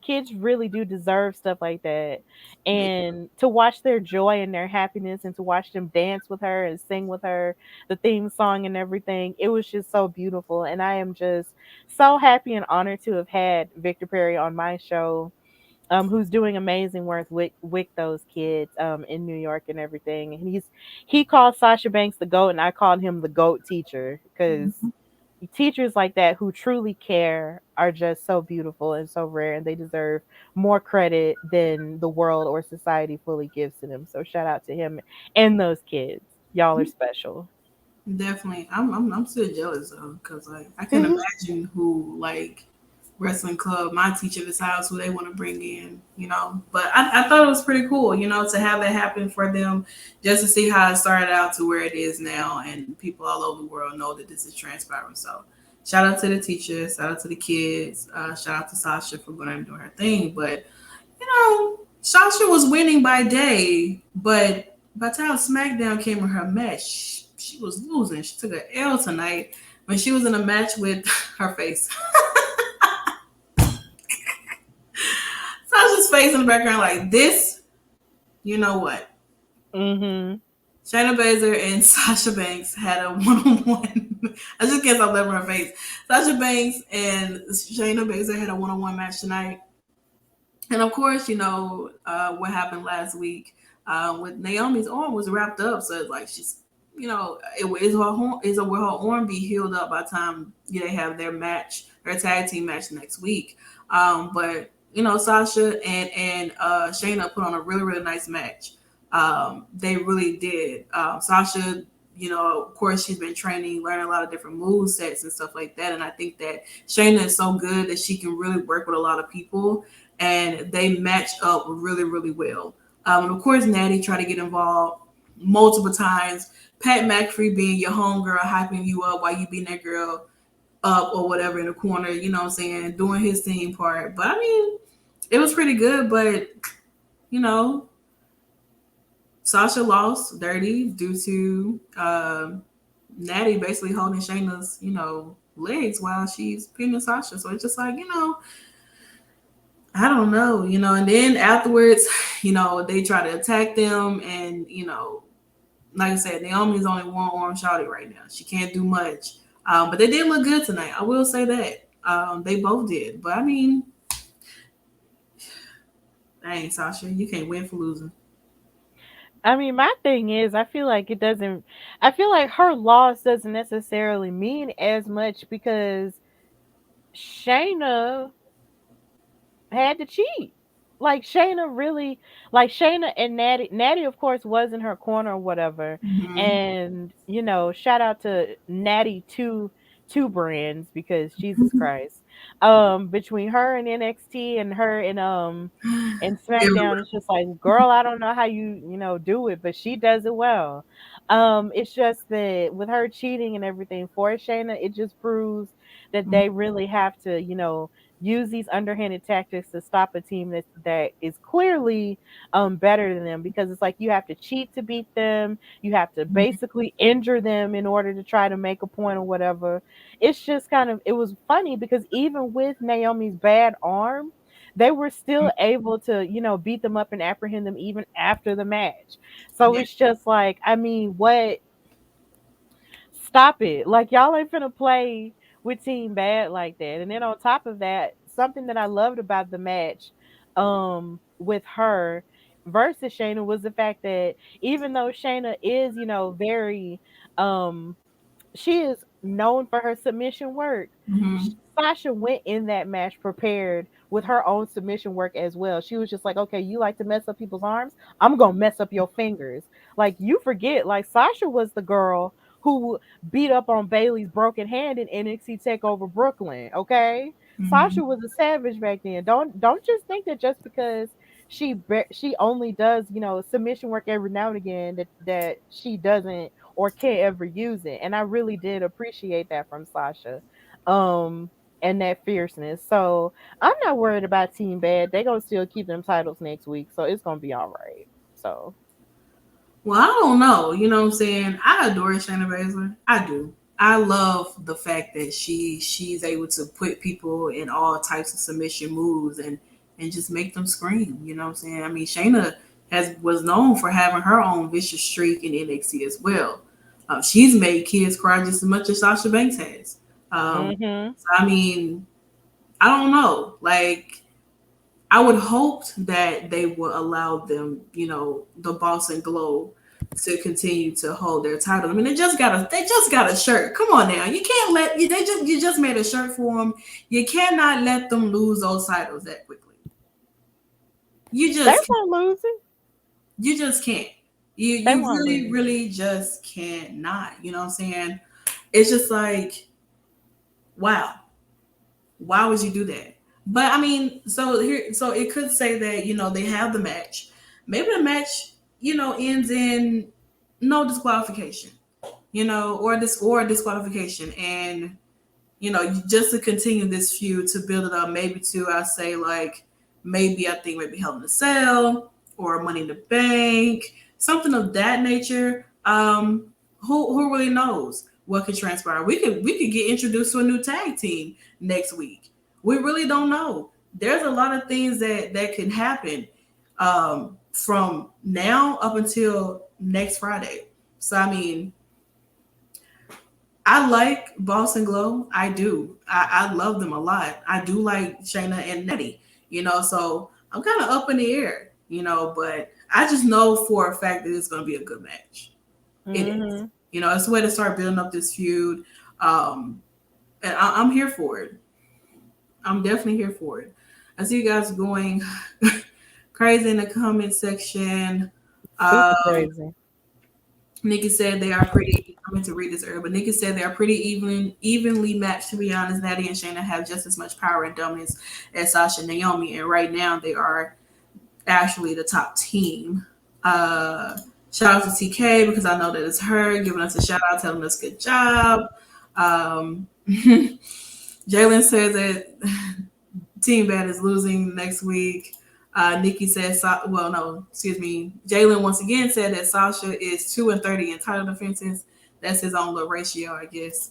Kids really do deserve stuff like that, They- and to watch their joy and their happiness and to watch them dance with her and sing with her the theme song and everything, it was just so beautiful. And I am just so happy and honored to have had Victor Perry on my show, who's doing amazing work with those kids in New York and everything. And he called Sasha Banks the GOAT, and I called him the GOAT teacher because teachers like that who truly care are just so beautiful and so rare, and they deserve more credit than the world or society fully gives to them. So shout out to him and those kids. Y'all are special. Definitely. I'm still jealous though, because like I can imagine who like wrestling club my teacher decides who they want to bring in. But I thought it was pretty cool, to have that happen for them, just to see how it started out to where it is now, and people all over the world know that this is transpiring. So shout out to the teachers, shout out to the kids, shout out to Sasha for going and doing her thing. But Sasha was winning by day, but by the time SmackDown came in her match, she was losing. She took an L tonight when she was in a match with her face. Sasha's face in the background, like this. You know what? Mhm. Shayna Baszler and Sasha Banks had a one-on-one. I just can't stop laughing at her face. Sasha Banks and Shayna Baszler had a one-on-one match tonight. And of course, what happened last week with Naomi's arm was wrapped up, so it's like she's, will her arm be healed up by the time they have their match, their tag team match next week. But Sasha and Shayna put on a really really nice match. They really did. Sasha, of course, she's been training, learning a lot of different move sets and stuff like that. And I think that Shayna is so good that she can really work with a lot of people, and they match up really, really well. And of course, Natty tried to get involved multiple times. Pat McAfee being your homegirl, hyping you up while you being that girl up or whatever in the corner, you know what I'm saying, doing his team part. But I mean, it was pretty good, but you know, Sasha lost dirty due to Natty basically holding Shayna's, legs while she's pinning Sasha. So it's just like, I don't know, and then afterwards, they try to attack them and, like I said, Naomi's only one arm shouty right now. She can't do much. But they did look good tonight. I will say that. They both did. But I mean, dang, Sasha, you can't win for losing. I mean, my thing is, I feel like her loss doesn't necessarily mean as much because Shayna had to cheat. Like Shayna really, like Shayna and Natty of course was in her corner or whatever. Mm-hmm. And shout out to Natty two brands because Jesus Christ. Between her and NXT and her and SmackDown, it's just like, girl, I don't know how you do it, but she does it well. It's just that with her cheating and everything for Shayna, it just proves that they really have to, use these underhanded tactics to stop a team that is clearly better than them, because it's like you have to cheat to beat them, you have to basically injure them in order to try to make a point or whatever. It's just it was funny because even with Naomi's bad arm, they were still able to beat them up and apprehend them even after the match. So Yeah. it's just like, I mean, what, stop it. Like, y'all ain't finna play with Team Bad like that. And then on top of that, something that I loved about the match with her versus Shayna was the fact that even though Shayna is, very she is known for her submission work. Mm-hmm. Sasha went in that match prepared with her own submission work as well. She was just like, okay, you like to mess up people's arms? I'm going to mess up your fingers. Like, you forget, like, Sasha was the girl who beat up on Bayley's broken hand in NXT TakeOver Brooklyn, okay? Mm-hmm. Sasha was a savage back then. Don't just think that just because she only does, submission work every now and again that she doesn't or can't ever use it. And I really did appreciate that from Sasha. And that fierceness. So I'm not worried about Team Bad. They're gonna still keep them titles next week. So it's gonna be all right. So Well, I don't know. You know what I'm saying? I adore Shayna Baszler. I do. I love the fact that she's able to put people in all types of submission moves and just make them scream. You know what I'm saying? I mean, Shayna was known for having her own vicious streak in NXT as well. She's made kids cry just as much as Sasha Banks has. mm-hmm. So I mean, I don't know. Like, I would hope that they will allow them, the Boss and Glow, to continue to hold their title. I mean, they just got a shirt. Come on now, you can't let you just made a shirt for them. You cannot let them lose those titles that quickly. You They just weren't losing. you just can't. They You weren't really losing. really just cannot. You know what I'm saying? It's just like, wow, why would you do that? But I mean, so it could say that they have the match. Maybe the match ends in no disqualification, or disqualification, and just to continue this feud to build it up. Maybe to I say like maybe I think maybe Hell in a Cell or Money in the Bank, something of that nature. Who really knows what could transpire? We could get introduced to a new tag team next week. We really don't know. There's a lot of things that can happen from now up until next Friday. So I mean, I like Boss and Glow. I do. I love them a lot. I do like Shayna and Nettie, so I'm kind of up in the air, but I just know for a fact that it's going to be a good match. It is. Mm-hmm. It's a way to start building up this feud. And I'm here for it. I'm definitely here for it. I see you guys going crazy in the comment section. Super Um, crazy. Nikki said they are pretty. I meant to read this earlier, but Nikki said they are pretty evenly matched. To be honest, Natty and Shayna have just as much power and dominance as Sasha and Naomi, and right now they are actually the top team. Shout out to TK because I know that it's her giving us a shout out, telling us good job. Jalen says that Team Bad is losing next week. Nikki says, well, no, excuse me. Jalen once again said that Sasha is 2-30 in title defenses. That's his own little ratio, I guess.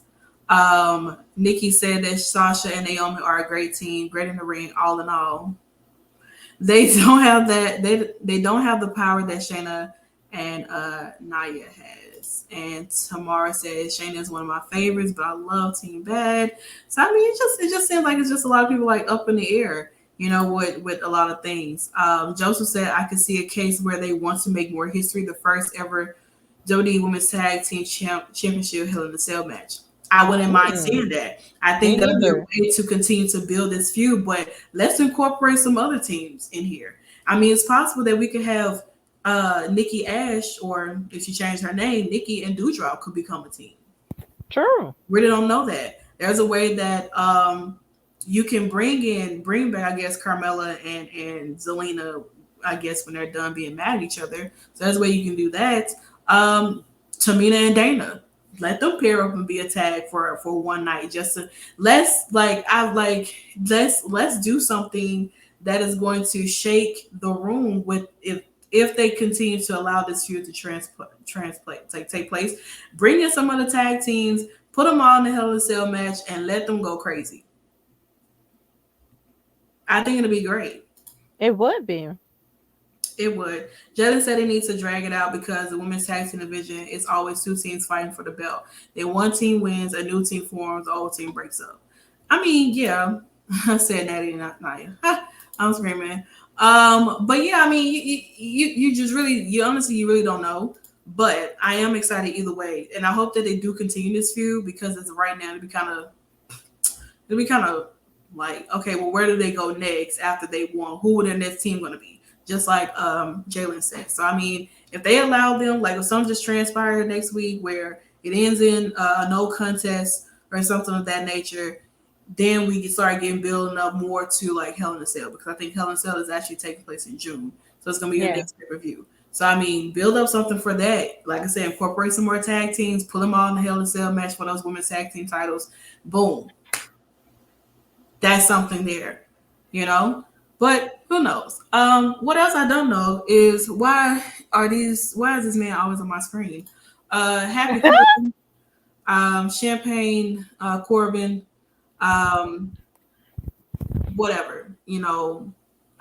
Nikki said that Sasha and Naomi are a great team, great in the ring, all in all. They don't have that. They don't have the power that Shayna and Nia has. And Tamara says Shayna is one of my favorites, but I love Team Bad. So I mean, it just seems like it's just a lot of people like up in the air, with a lot of things. Joseph said I could see a case where they want to make more history. The first ever WWE Women's Tag Team Championship Hell in a Cell match. I wouldn't mind seeing that. I think that'll be a way to continue to build this feud, but let's incorporate some other teams in here. I mean, it's possible that we could have Nikki Ash, or if she changed her name, Nikki and Doudrop could become a team. True. Really don't know that. There's a way that you can bring back, I guess, Carmella and Zelina, I guess, when they're done being mad at each other. So there's a way you can do that. Tamina and Dana. Let them pair up and be a tag for one night. Just to let's do something that is going to shake the room with if they continue to allow this feud to take place. Bring in some other tag teams, put them all in the Hell in a Cell match, and let them go crazy. I think it'll be great. It would be. It would. Jalen said he needs to drag it out because the women's tag team division is always two teams fighting for the belt. Then one team wins, a new team forms, the old team breaks up. I mean, yeah, I said Natty, not Nia. I'm screaming. But yeah, I mean, you just really, honestly, you really don't know. But I am excited either way, and I hope that they do continue this feud because as of right now, it'll be kind of like, okay, well, where do they go next after they won? Who would their next team going to be? Just like Jalen said. So, I mean, if they allow them, like if something just transpired next week where it ends in a no contest or something of that nature, then we can start building up more to like Hell in a Cell, because I think Hell in a Cell is actually taking place in June. So it's going to be your next pay-per-view. So, I mean, build up something for that. Like I said, incorporate some more tag teams, put them all in the Hell in a Cell match for those women's tag team titles. Boom. That's something there, But who knows? What else I don't know is why is this man always on my screen? Happy Corbin, Champagne Corbin, whatever,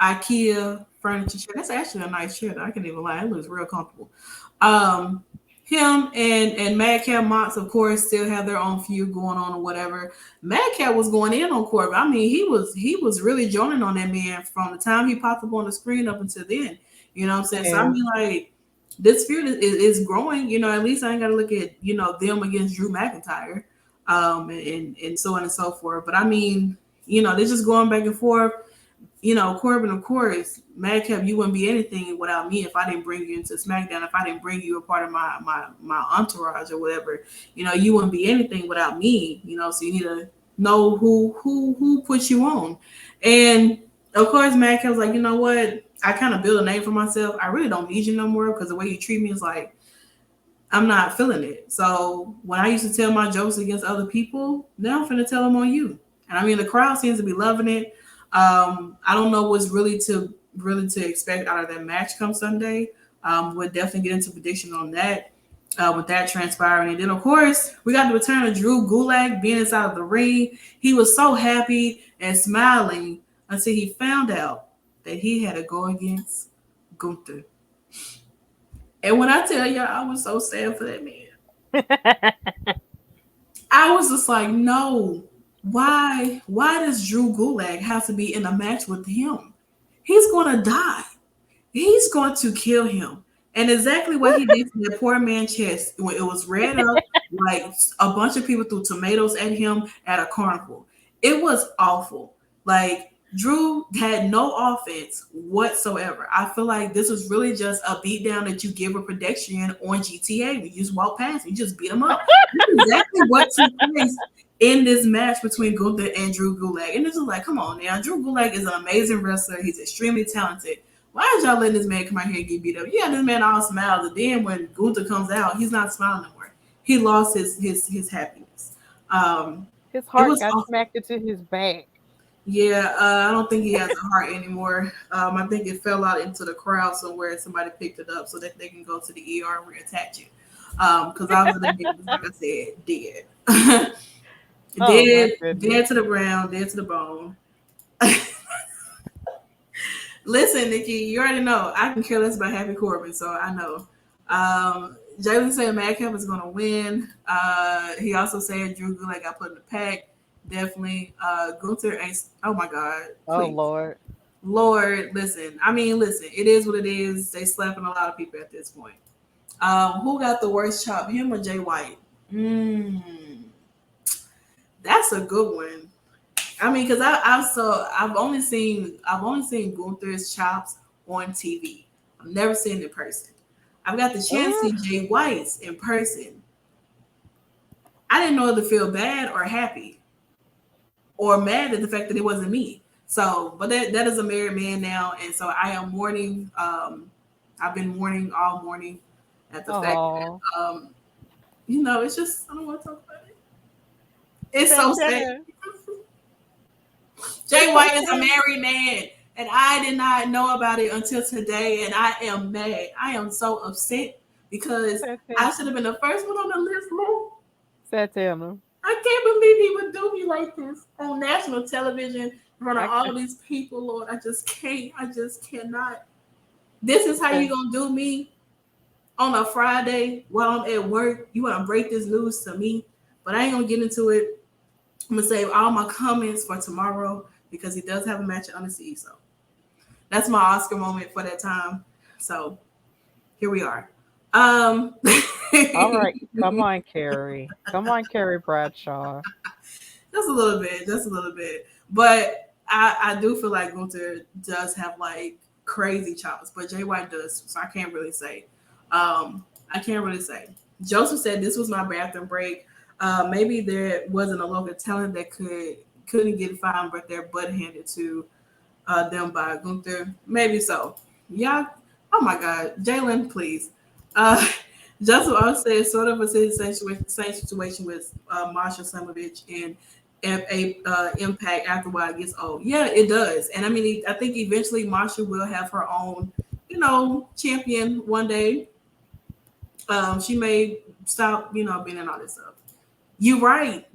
IKEA furniture chair. That's actually a nice chair. I can't even lie. It looks real comfortable. Him and Madcap Mox, of course, still have their own feud going on or whatever. Madcap was going in on Corbin. I mean, he was really joining on that man from the time he popped up on the screen up until then. You know what I'm saying? Yeah. So I mean, like, this feud is growing. At least I ain't got to look at them against Drew McIntyre, and so on and so forth. But I mean, they're just going back and forth. Corbin, of course, Madcap, you wouldn't be anything without me if I didn't bring you into SmackDown, if I didn't bring you a part of my entourage or whatever. You wouldn't be anything without me, so you need to know who put you on. And of course, Madcap's like, you know what? I kind of built a name for myself. I really don't need you no more because the way you treat me is like, I'm not feeling it. So when I used to tell my jokes against other people, now I'm finna tell them on you. And I mean, the crowd seems to be loving it. I don't know what's really to expect out of that match come Sunday. We'll definitely get into prediction on that with that transpiring. And then, of course, we got the return of Drew Gulak being inside of the ring. He was so happy and smiling until he found out that he had to go against Gunther. And when I tell y'all, I was so sad for that man. I was just like, no. Why does Drew Gulak have to be in a match with him? He's going to die. He's going to kill him. And exactly what he did to that poor man's chest when it was red up, like a bunch of people threw tomatoes at him at a carnival. It was awful. Like, Drew had no offense whatsoever. I feel like this was really just a beatdown that you give a pedestrian on GTA. You just walk past, you just beat him up. That's exactly what took place in this match between Gunther and Drew Gulak. And this is like, come on now. Drew Gulak is an amazing wrestler. He's extremely talented. Why is y'all letting this man come out here and get beat up? Yeah, this man all smiles. And then when Gunther comes out, he's not smiling anymore. He lost his happiness. His It heart was got awful. smacked into his back. Yeah, I don't think he has a heart anymore. I think it fell out into the crowd somewhere, and somebody picked it up so that they can go to the ER and reattach it. Because obviously the nigga was, like I said, dead, Oh my dead goodness. to the ground, dead to the bone. Listen, Nikki, you already know I can care less about Happy Corbin, so I know. Jalen said Madcap is going to win. He also said Drew Gulak got put in the pack. Definitely. Gunther ain't. Oh my God, Oh please. Lord. Lord, listen. I mean, listen. It is what it is. They slapping a lot of people at this point. Who got the worst chop, him or Jay White? That's a good one. I mean, because I've only seen Gunther's chops on TV. I've never seen it in person. I've got the chance to Mm, see Jay White's in person. I didn't know whether to feel bad or happy or mad at the fact that it wasn't me. So, but that is a married man now, and so I am mourning. I've been mourning all morning at the fact oh. that it's just I don't want to talk about it. It's so sad. Santana. Jay It's White is a okay. married man, and I did not know about it until today, and I am mad. I am so upset because Santana. I should have been the first one on the list, Lou. Santana. I can't believe he would do me like this on national television in front of I, all these people, Lord. I just can't. I just cannot. This is how you I, gonna do me on a Friday while I'm at work. You wanna break this news to me, but I ain't gonna get into it. I'm gonna save all my comments for tomorrow because he does have a match at Undersea. So that's my Oscar moment for that time. So here we are. Um, all right. Come on, Carrie. Come on, Carrie Bradshaw. just a little bit, just a little bit. But I do feel like Gunther does have like crazy chops, but Jay White does, so I can't really say. I can't really say. Joseph said this was my bathroom break. Maybe there wasn't a local talent that couldn't get fined, but their butt handed to them by Gunther. Maybe so. Yeah. Oh my God, Jalen, please. Uh, Joseph also said sort of a same situation with Marsha Slamovich and a impact after a while it gets old. Yeah, it does. And I mean, I think eventually Marsha will have her own, champion one day. She may stop, being in all this stuff. You're right.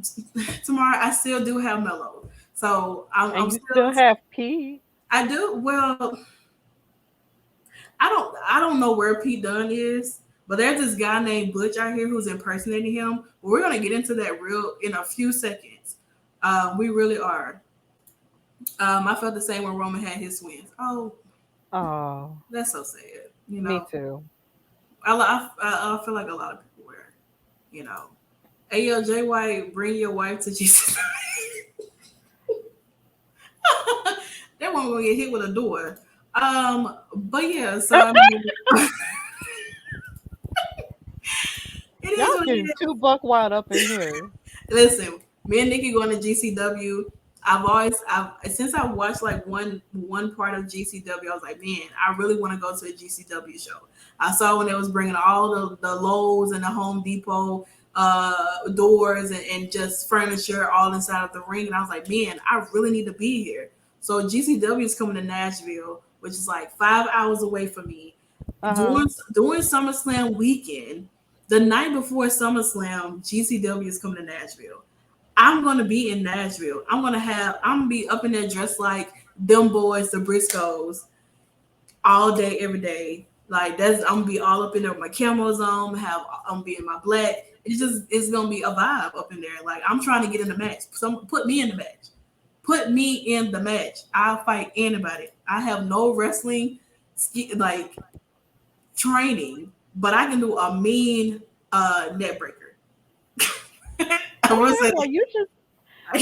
Tomorrow I still do have Mellow. So I'm And you still still have P. I do well. I don't know where Pete Dunne is, but there's this guy named Butch out here who's impersonating him. We're gonna get into that real in a few seconds. We really are. I felt the same when Roman had his wins. Oh, Oh, that's so sad. me too. I feel like a lot of people were. You know, hey yo, Jay White, bring your wife to Jesus. That one gonna get hit with a door. But yeah, so I mean, it Y'all is what it getting is. too buck wild up in here. Listen, me and Nikki going to GCW. I've since I watched like one part of GCW, I was like, man, I really want to go to a GCW show. I saw when they was bringing all the Lowe's and the Home Depot doors and just furniture all inside of the ring, and I was like, man, I really need to be here. So GCW is coming to Nashville, which is like 5 hours away from me. Uh huh. During SummerSlam weekend, the night before SummerSlam, GCW is coming to Nashville. I'm gonna be in Nashville. I'm gonna be up in there dressed like them boys, the Briscoes, all day, every day. Like I'm gonna be all up in there with my camos on, I'm gonna be in my black. It's gonna be a vibe up in there. Like I'm trying to get in the match. Put me in the match. Put me in the match. I'll fight anybody. I have no wrestling like training, but I can do a mean net breaker. I want Okay. to say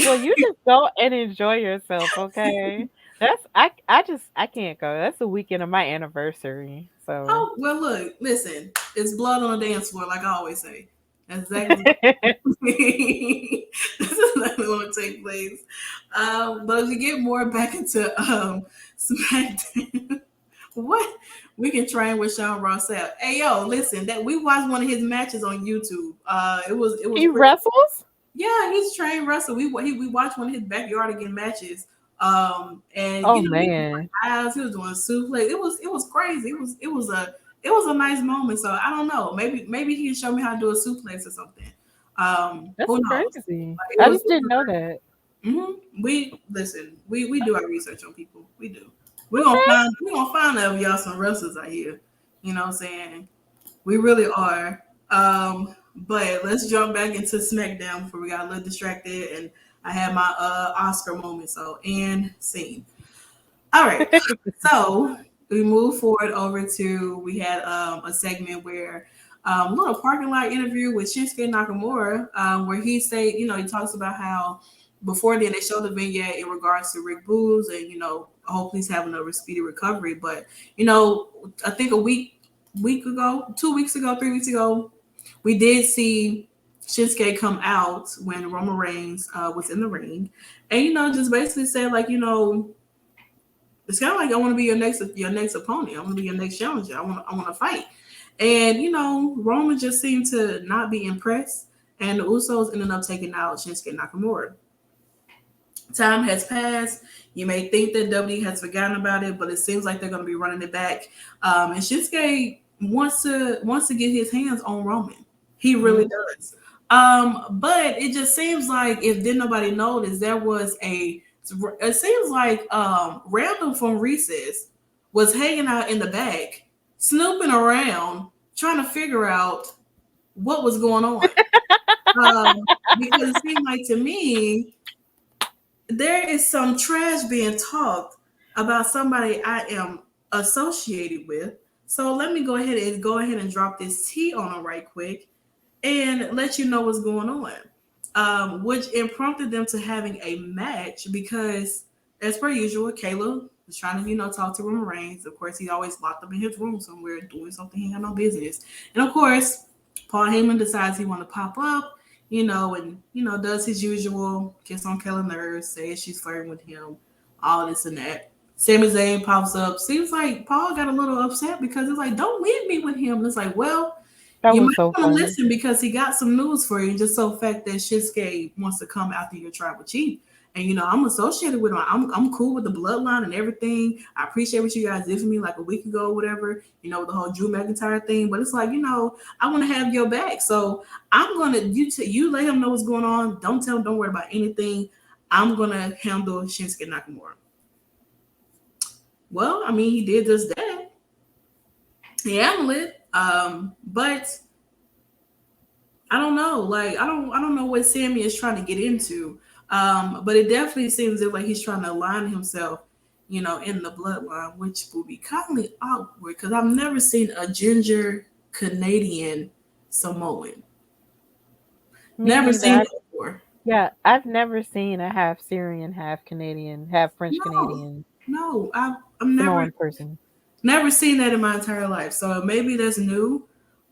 Well, you just go and enjoy yourself. Okay. I can't go. That's the weekend of my anniversary. So. oh well, look, listen, it's blood on the dance floor, like I always say. That's exactly this is exactly what will take place. But as we get more back into SmackDown, what we can train with Sean Ross Sapp. Hey yo, listen, that we watched one of his matches on YouTube. It was He pretty. wrestles? Yeah, he's a trained wrestler. We watched one of his backyard again matches. And Oh he was man, doing eyes, he was doing suplex. It was crazy. It was a nice moment. So I don't know. Maybe he can show me how to do a suplex or something. that's Who knows? crazy. Like, I just didn't know that. we listen. We do our research on people. We do. Okay. We're gonna find out if y'all some wrestlers out here. You know what I'm saying? We really are. But let's jump back into SmackDown before we got a little distracted and I had my Oscar moment. So and scene. All right. So we move forward over to we had a segment where a little parking lot interview with Shinsuke Nakamura, where he say, he talks about how before then they showed the vignette in regards to Rick Boogs and hopefully he's having a speedy recovery. But I think a week ago, 2 weeks ago, 3 weeks ago, we did see Shinsuke come out when Roman Reigns was in the ring, and just basically said like it's kind of like I want to be your next opponent. I want to be your next challenger. I want to fight. And Roman just seemed to not be impressed, and the Usos ended up taking out Shinsuke Nakamura. Time has passed. You may think that WWE has forgotten about it, but it seems like they're going to be running it back. And Shinsuke wants to get his hands on Roman. He really does. But it just seems like if did nobody notice, there was it seems like Randall from Recess was hanging out in the back, snooping around, trying to figure out what was going on. Because it seemed like to me, there is some trash being talked about somebody I am associated with. So let me go ahead and drop this tea on them right quick and let you know what's going on. Which it prompted them to having a match because, as per usual, Caleb was trying to, talk to Roman Reigns. Of course, he always locked up in his room somewhere doing something he had no business. And of course, Paul Heyman decides he want to pop up, and does his usual kiss on Kelly nerves, says she's flirting with him, all this and that. Sami Zayn pops up. Seems like Paul got a little upset because it's like, don't leave me with him. And it's like, well, That you was might so want to funny. listen because he got some news for you. Just so fact that Shinsuke wants to come after your tribal chief. And I'm associated with him. I'm cool with the bloodline and everything. I appreciate what you guys did for me like a week ago or whatever, with the whole Drew McIntyre thing. But it's like, I want to have your back. So I'm gonna you let him know what's going on. Don't tell him, don't worry about anything. I'm gonna handle Shinsuke Nakamura. Well, I mean, he did just that. He handled it. But I don't know. Like I don't know what Sammy is trying to get into. But it definitely seems like he's trying to align himself, in the bloodline, which will be kind of awkward because I've never seen a ginger Canadian Samoan. Me Never neither. seen it before. Yeah, I've never seen a half Syrian, half Canadian, half French No, Canadian no, I'm never Samoan person. Never seen that in my entire life. So maybe that's new.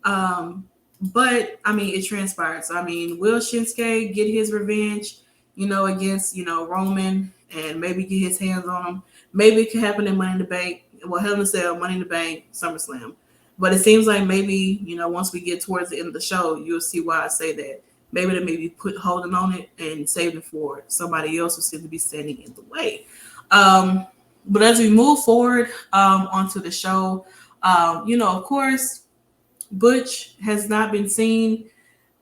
But I mean, it transpired. So I mean, will Shinsuke get his revenge, against, Roman and maybe get his hands on him? Maybe it could happen in Money in the Bank. Well, Hell in a Cell, Money in the Bank, SummerSlam. But it seems like maybe, once we get towards the end of the show, you'll see why I say that. Maybe they maybe put holding on it and saving it for somebody else who seems to be standing in the way. But as we move forward onto the show, of course, Butch has not been seen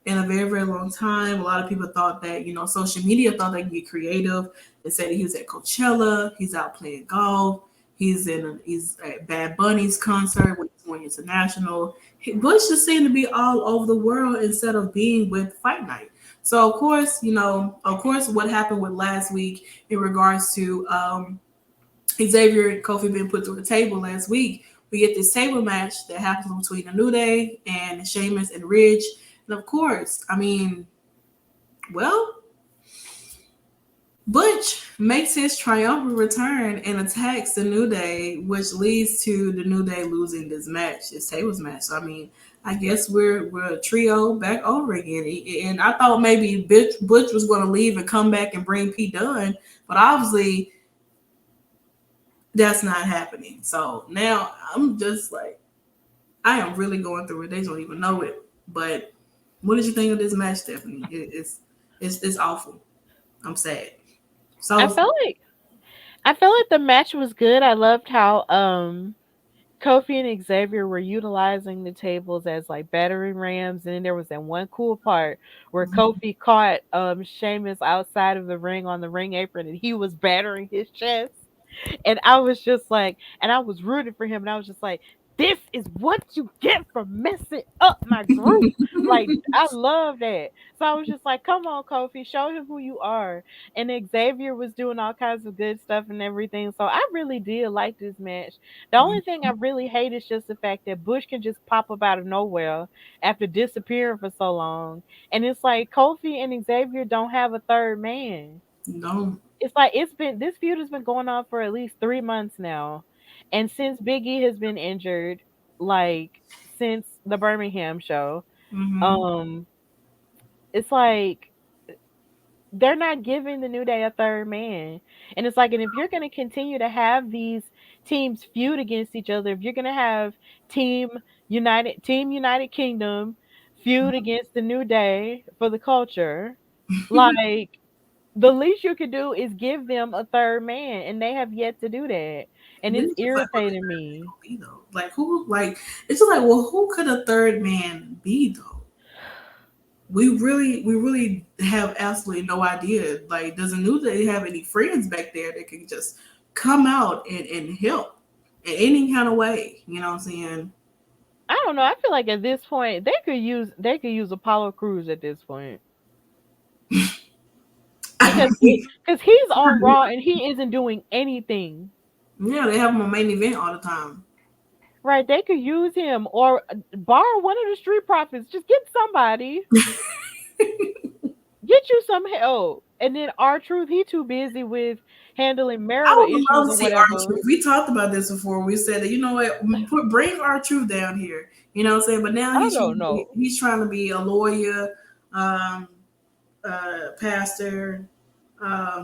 in a very, very long time. A lot of people thought that, social media thought they could get creative and said that he was at Coachella, he's out playing golf, he's at Bad Bunny's concert when he's going international. Butch just seemed to be all over the world instead of being with Fight Night. So of course, what happened with last week in regards to Xavier and Kofi being put through the table last week, we get this table match that happens between the New Day and Sheamus and Ridge. And of course, I mean, well, Butch makes his triumphant return and attacks the New Day, which leads to the New Day losing this match, this tables match. So, I mean, I guess we're a trio back over again. And I thought maybe Butch was going to leave and come back and bring Pete Dunne, but obviously that's not happening. So now I'm just like, I am really going through it. They don't even know it. But what did you think of this match, Stephanie? It's awful. I'm sad. I So felt like I felt like the match was good. I loved how Kofi and Xavier were utilizing the tables as like battering rams, and then there was that one cool part where Kofi caught Sheamus outside of the ring on the ring apron, and he was battering his chest. And I was just like, and I was rooting for him, and I was just like, this is what you get for messing up my group. Like, I love that. So I was just like, come on, Kofi, show him who you are. And Xavier was doing all kinds of good stuff and everything. So I really did like this match. The only thing I really hate is just the fact that Bush can just pop up out of nowhere after disappearing for so long. And it's like Kofi and Xavier don't have a third man. no. It's like it's been this feud has been going on for at least 3 months now, and since Big E has been injured, like since the Birmingham show, Mm-hmm. um, it's like they're not giving the New Day a third man, and it's like, and if you're gonna continue to have these teams feud against each other, if you're gonna have Team United Kingdom feud against the New Day for the culture, like the least you could do is give them a third man, and they have yet to do that, and Then it's it's just like, what the irritating third man me. gonna be though? Like who? Like it's just like, well, who could a third man be though? We really have absolutely no idea. Like, doesn't New Day have any friends back there that can just come out and help in any kind of way? You know what I'm saying? I don't know. I feel like at this point they could use Apollo Crews at this point because he's on Raw and he isn't doing anything. Yeah, they have him on main event all the time. Right? They could use him or borrow one of the Street Profits. Just get somebody, get you some help, and then our truth he too busy with handling I marital would love issues to or see our whatever. truth. We talked about this before. We said that, you know what, bring our truth down here. You know what I'm saying? But now I don't know. he's trying to be a lawyer, um, pastor,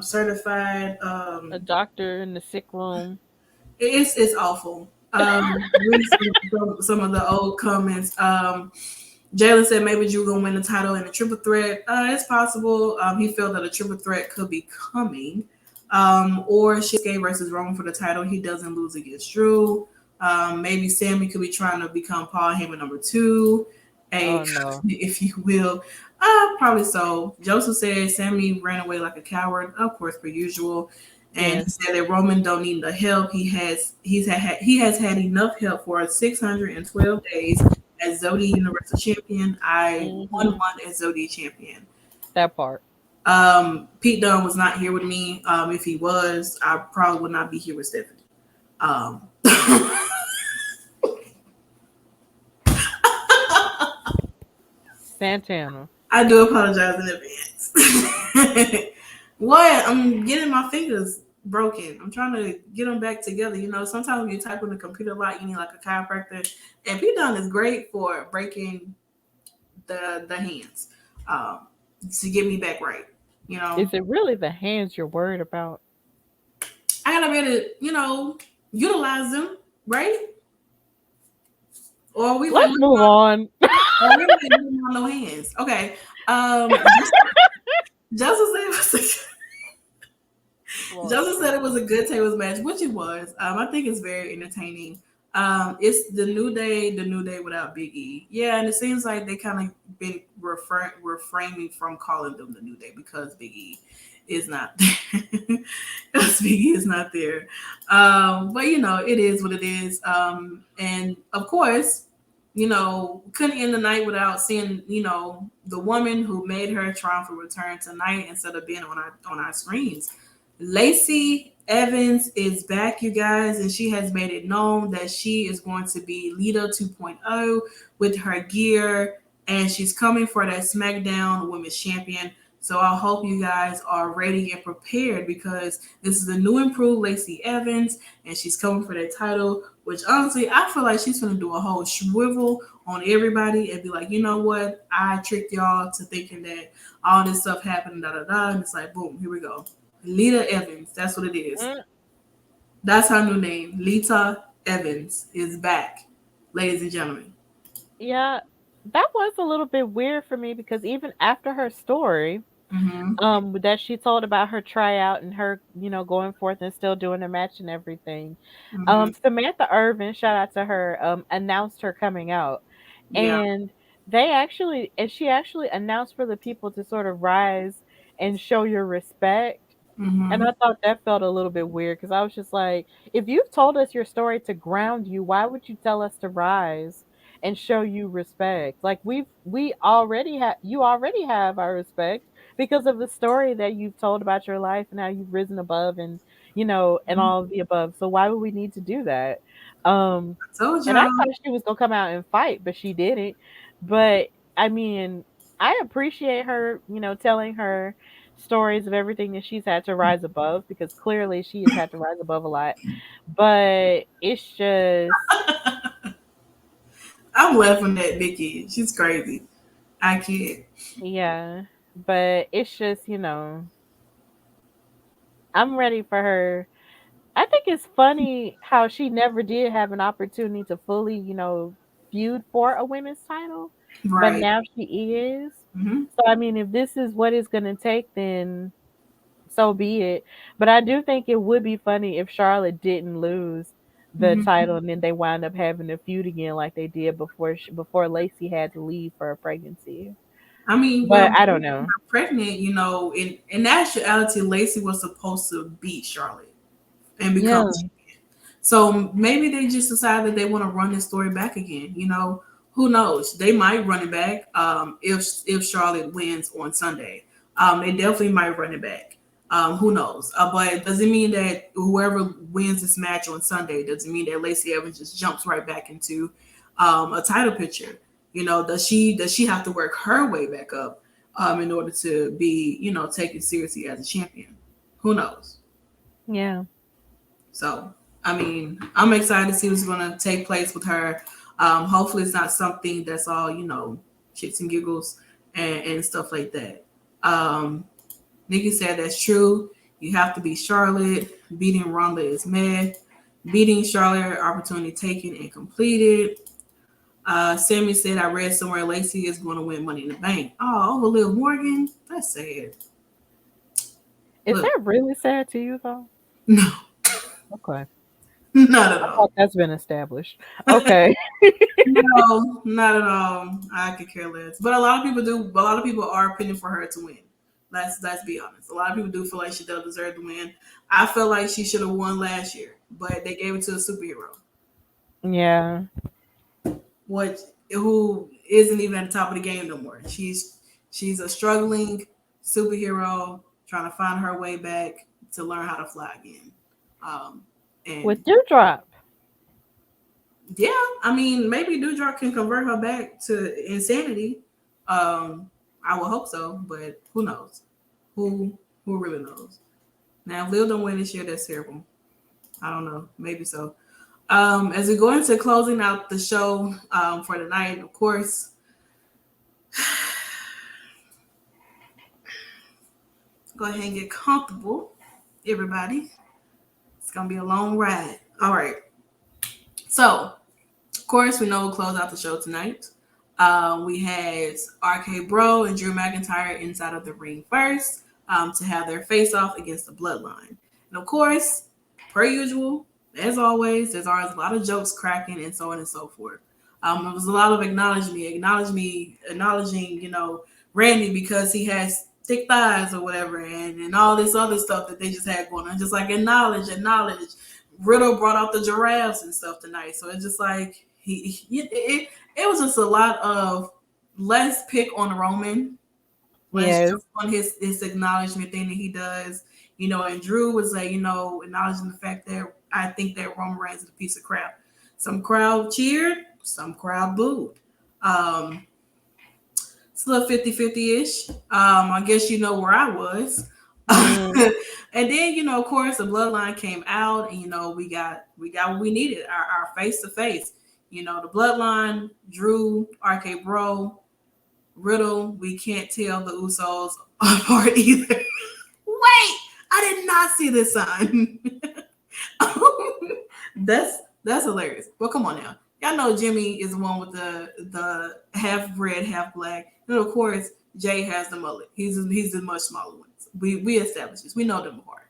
certified. A doctor in the sick room. It's awful. Read some of the old comments. Jalen said maybe Drew gonna win the title in a triple threat. It's possible. He felt that a triple threat could be coming. Or Shinsuke versus Roman for the title. He doesn't lose against Drew. Maybe Sammy could be trying to become Paul Heyman number two, a Oh no. if you will. Probably so. Joseph said Sammy ran away like a coward, of course, per usual. And he Yes. said that Roman don't need the help. He has had enough help for 612 days as Zodi Universal Champion. I won Hmm. one as Zodi champion. That part. Pete Dunne was not here with me. If he was, I probably would not be here with Stephanie. Um, Santana. I do apologize in advance. What? I'm getting my fingers broken. I'm trying to get them back together. You know, sometimes when you type on the computer a lot, you need like a chiropractor. And Pete Dunne is great for breaking the hands to get me back right. You know, Is it really the hands you're worried about? I gotta be able to, utilize them, right? Or we Let's went move on. or we went on no hands. Okay. Joseph said it was Lord Joseph said it was a good tables match, which it was. I think it's very entertaining. It's the new day without Big E. Yeah, and it seems like they kind of been refraining from calling them the New Day because Big E is not there. Because Big E is not there. But it is what it is. And of course, couldn't end the night without seeing, the woman who made her triumphant return tonight instead of being on our screens. Lacey Evans is back, you guys, and she has made it known that she is going to be Lita 2.0 with her gear, and she's coming for that SmackDown Women's Champion. So I hope you guys are ready and prepared because this is a new improved Lacey Evans, and she's coming for that title. Which honestly, I feel like she's going to do a whole swivel on everybody and be like, you know what? I tricked y'all to thinking that all this stuff happened, da da da. And it's like, boom, here we go. Lita Evans. That's what it is. Mm, That's her new name. Lita Evans is back, ladies and gentlemen. yeah, that was a little bit weird for me because even after her story, Mm-hmm. that she told about her tryout and her, going forth and still doing the match and everything. Mm-hmm. Samantha Irvin, shout out to her, announced her coming out. Yeah. And she actually announced for the people to sort of rise and show your respect. And Mm-hmm. I thought that felt a little bit weird because I was just like, if you've told us your story to ground you, why would you tell us to rise and show you respect? Like we already have you already have our respect because of the story that you've told about your life and how you've risen above and and all of the above. So why would we need to do that? Um I told and I y'all. thought she was gonna come out and fight, but she didn't. But I mean, I appreciate her, telling her stories of everything that she's had to rise above because clearly she has had to rise above a lot. But it's just, I'm laughing at Nikki. She's crazy. I can't. yeah, but it's just, I'm ready for her. I think it's funny how she never did have an opportunity to fully, feud for a women's title, but Right. now she is. Mm-hmm. So, I mean, if this is what it's going to take, then so be it. But I do think it would be funny if Charlotte didn't lose the Mm-hmm. title and then they wind up having a feud again like they did before Lacey had to leave for a pregnancy. I mean, But well, I don't Lacey know. got pregnant, in actuality, Lacey was supposed to beat Charlotte and become Yeah. champion. So maybe they just decided they want to run this story back again. Who knows? They might run it back if Charlotte wins on Sunday. They definitely might run it back. Who knows? But does it mean that whoever wins this match on Sunday doesn't mean that Lacey Evans just jumps right back into a title picture? Does she have to work her way back up in order to be taken seriously as a champion? Who knows? Yeah. So, I mean, I'm excited to see what's going to take place with her. Hopefully, it's not something that's all, shits and giggles and stuff like that. Um, Nikki said that's true. You have to be Charlotte. Beating Ronda is mad. Beating Charlotte, opportunity taken and completed. Sammy said, I read somewhere Lacey is going to win Money in the Bank. Oh, over Liv Morgan? That's sad. Is Look, that really sad to you though? no, Okay. not at I all. thought that's been established. Okay. No, not at all. I could care less. But a lot of people do. A lot of people are pinning for her to win. Let's be honest. A lot of people do feel like she does deserve to win. I felt like she should have won last year, but they gave it to a superhero, Yeah. what who isn't even at the top of the game no more. She's a struggling superhero trying to find her way back to learn how to fly again. Um, and With Dewdrop. yeah, I mean, maybe Dewdrop can convert her back to insanity. Um, I would hope so, but who knows? Who really knows? Now, if Lil don't win this year, that's terrible. I don't know. Maybe so. As we go into closing out the show for the night, of course, go ahead and get comfortable, everybody. It's gonna be a long ride. All right. So, of course, we know we'll close out the show tonight. We had RK Bro and Drew McIntyre inside of the ring first to have their face off against the Bloodline. And of course, per usual, as always, there's always a lot of jokes cracking and so on and so forth. There was a lot of acknowledging, Randy because he has thick thighs or whatever, and all this other stuff that they just had going on. Just like acknowledge. Riddle brought out the giraffes and stuff tonight, so it's just like it was just a lot of let's pick on Roman. Let's Yes. jump on his acknowledgement thing that he does. And Drew was like, acknowledging the fact that I think that Roman Reigns is a piece of crap. Some crowd cheered, some crowd booed. It's a little 50-50-ish. I guess you know where I was. Mm. And then, of course, the bloodline came out, and we got what we needed, our face to face. The bloodline, Drew, RK Bro, Riddle. We can't tell the Usos apart either. Wait, I did not see this sign. that's hilarious. Well, come on now. Y'all know Jimmy is the one with the half red, half black. And of course, Jay has the mullet. He's the much smaller ones. We established this. We know them apart.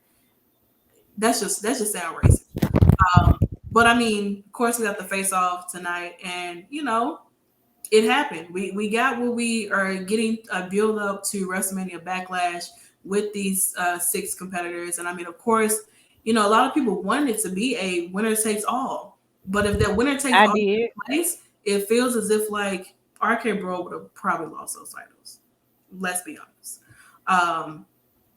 That's just sound racist. But I mean, of course, we got the face off tonight, and it happened. We got what we are getting a build up to WrestleMania Backlash with these 6 competitors, and I mean, of course, a lot of people wanted it to be a winner takes all. But if that winner takes all takes place, it feels as if like RK Bro would have probably lost those titles. Let's be honest.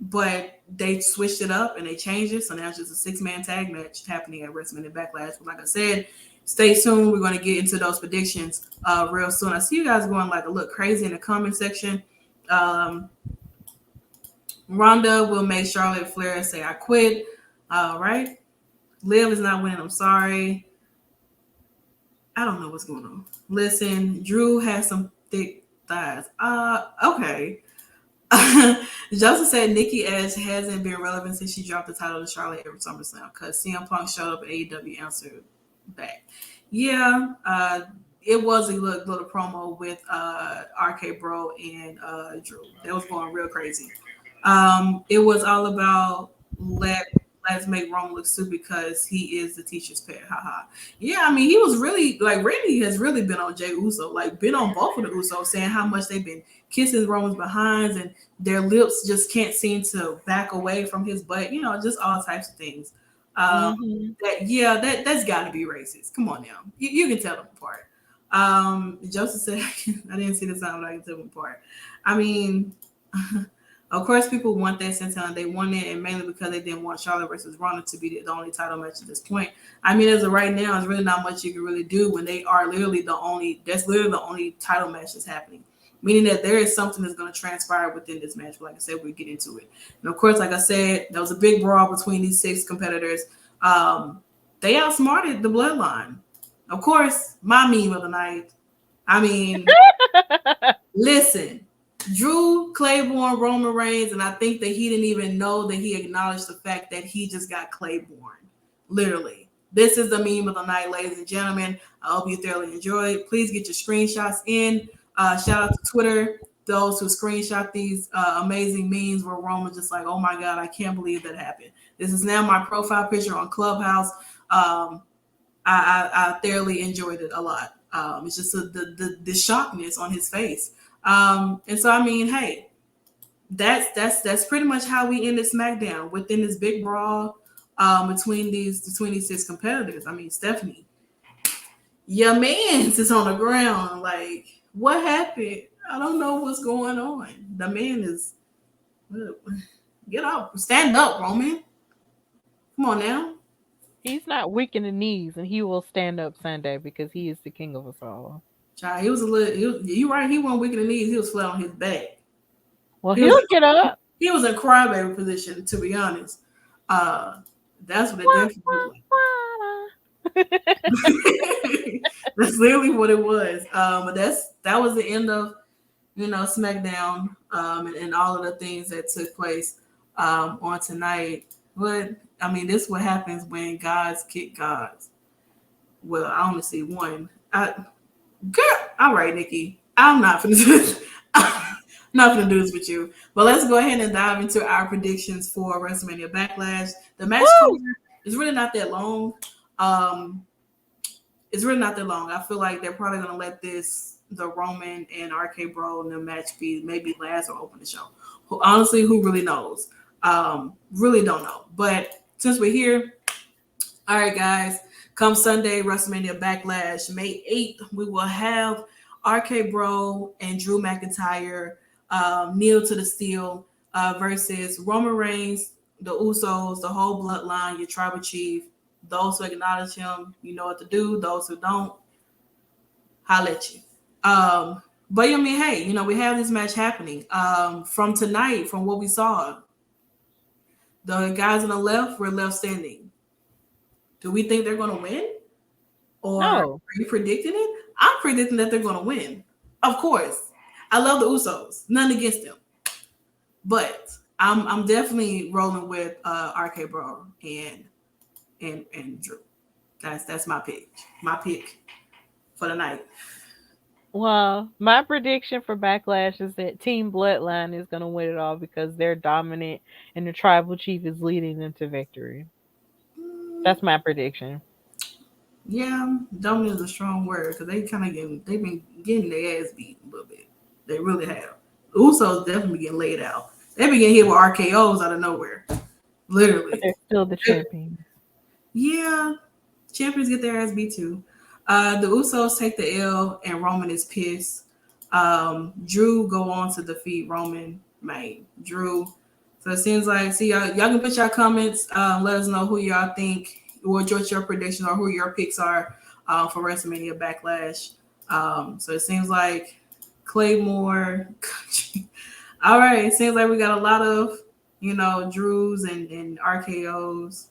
But they switched it up and they changed it, so now it's just a 6-man tag match happening at WrestleMania Backlash. But like I said, stay tuned. We're going to get into those predictions real soon. I see you guys going like a look crazy in the comment section. Ronda will make Charlotte Flair say I quit. Right? Liv is not winning. I'm sorry. I don't know what's going on. Listen, Drew has some thick thighs. Okay. Joseph said Nikki Ash hasn't been relevant since she dropped the title to Charlotte every SummerSlam because CM Punk showed up at AEW answered back. Yeah, it was a little promo with RK Bro and Drew. That was going real crazy. It was all about let's make Roman look stupid because he is the teacher's pet. Haha. Yeah, I mean, he was really like Randy has really been on Jey Uso, like been on both of the Usos, saying how much they've been kissing Roman's behinds and their lips just can't seem to back away from his butt. Just all types of things. That's got to be racist. Come on now, you can tell them apart. Joseph said, I didn't see the sound, but I can tell them apart. I mean. Of course, people want that senton. They want it, and mainly because they didn't want Charlotte versus Ronda to be the only title match at this point. I mean, as of right now, there's really not much you can really do when they are literally the only title match that's happening. Meaning that there is something that's going to transpire within this match. But like I said, we'll get into it. And of course, like I said, there was a big brawl between these 6 competitors. They outsmarted the Bloodline. Of course, my meme of the night. I mean, listen. Drew Claiborne, Roman Reigns, and I think that he didn't even know that he acknowledged the fact that he just got Claiborne. Literally. This is the meme of the night, ladies and gentlemen. I hope you thoroughly enjoyed. Please get your screenshots in. Shout out to Twitter, those who screenshot these amazing memes where Roman's just like, oh my God, I can't believe that happened. This is now my profile picture on Clubhouse. I thoroughly enjoyed it a lot. It's just the shockness on his face. And so I mean, hey, that's pretty much how we ended SmackDown within this big brawl between these 6 competitors. I mean, Stephanie, your man's is on the ground. Like, what happened? I don't know what's going on. The man is get up, stand up, Roman. Come on now. He's not weak in the knees, and he will stand up Sunday because he is the king of us all. Child, he was you right. He wasn't weak in the knees. He was flat on his back. Well, he'll get up. He was in crybaby position, to be honest. That's what it definitely was. That's literally what it was. But that was the end of SmackDown and all of the things that took place on tonight. But I mean, this is what happens when gods kick gods. Well, I only see one. Girl, all right, Nikki. I'm not gonna do this. I'm not gonna do this with you. But let's go ahead and dive into our predictions for WrestleMania Backlash. The match is really not that long. It's really not that long. I feel like they're probably gonna let the Roman and RK Bro and the match be maybe last or open the show. Honestly, who really knows? Really don't know. But since we're here, all right, guys. Come Sunday, WrestleMania Backlash, May 8th, we will have RK Bro and Drew McIntyre kneel to the steel versus Roman Reigns, the Usos, the whole bloodline, your tribal chief. Those who acknowledge him, you know what to do. Those who don't, holla at you. But I mean, hey, we have this match happening. From tonight, from what we saw, the guys on the left were left standing. Do we think they're going to win? Or No. Are you predicting it? I'm predicting that they're going to win. Of course. I love the Usos. Nothing against them. But I'm definitely rolling with RK Bro and Drew. That's my pick. My pick for the night. Well, my prediction for Backlash is that Team Bloodline is going to win it all because they're dominant and the tribal chief is leading them to victory. Mm, That's my prediction. yeah, dominant is a strong word because they've been getting their ass beat a little bit. They really have. Usos definitely getting laid out. They been getting hit with RKO's out of nowhere, But literally. they're still the champions. Yeah, champions get their ass beat too. The Usos take the L, and Roman is pissed. Drew go on to defeat Roman. Man, Drew. So it seems like, see, y'all can put your comments. Let us know who y'all think, what your predictions or who your picks are for WrestleMania Backlash. So it seems like Claymore. All right, it seems like we got a lot of Drews and RKO's,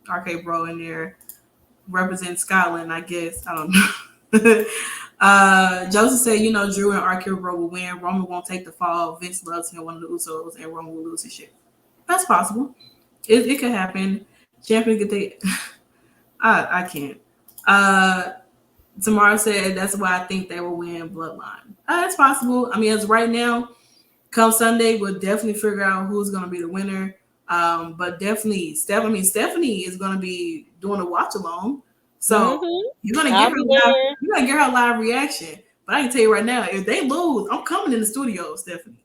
RK Bro in there represent Scotland, I guess. I don't know. Joseph said, Drew and RK Bro will win. Roman won't take the fall. Vince loves him, one of the Usos, and Roman will lose his shit. That's possible. It could happen. Champions get they. I can't. Tamara said that's why I think they will win Bloodline. That's possible. I mean, as right now, come Sunday, we'll definitely figure out who's going to be the winner. But definitely, Stephanie is going to be doing a watch along, so you're going to get I'll her be live. there. You're going to get her live reaction. But I can tell you right now, if they lose, I'm coming in the studio, Stephanie.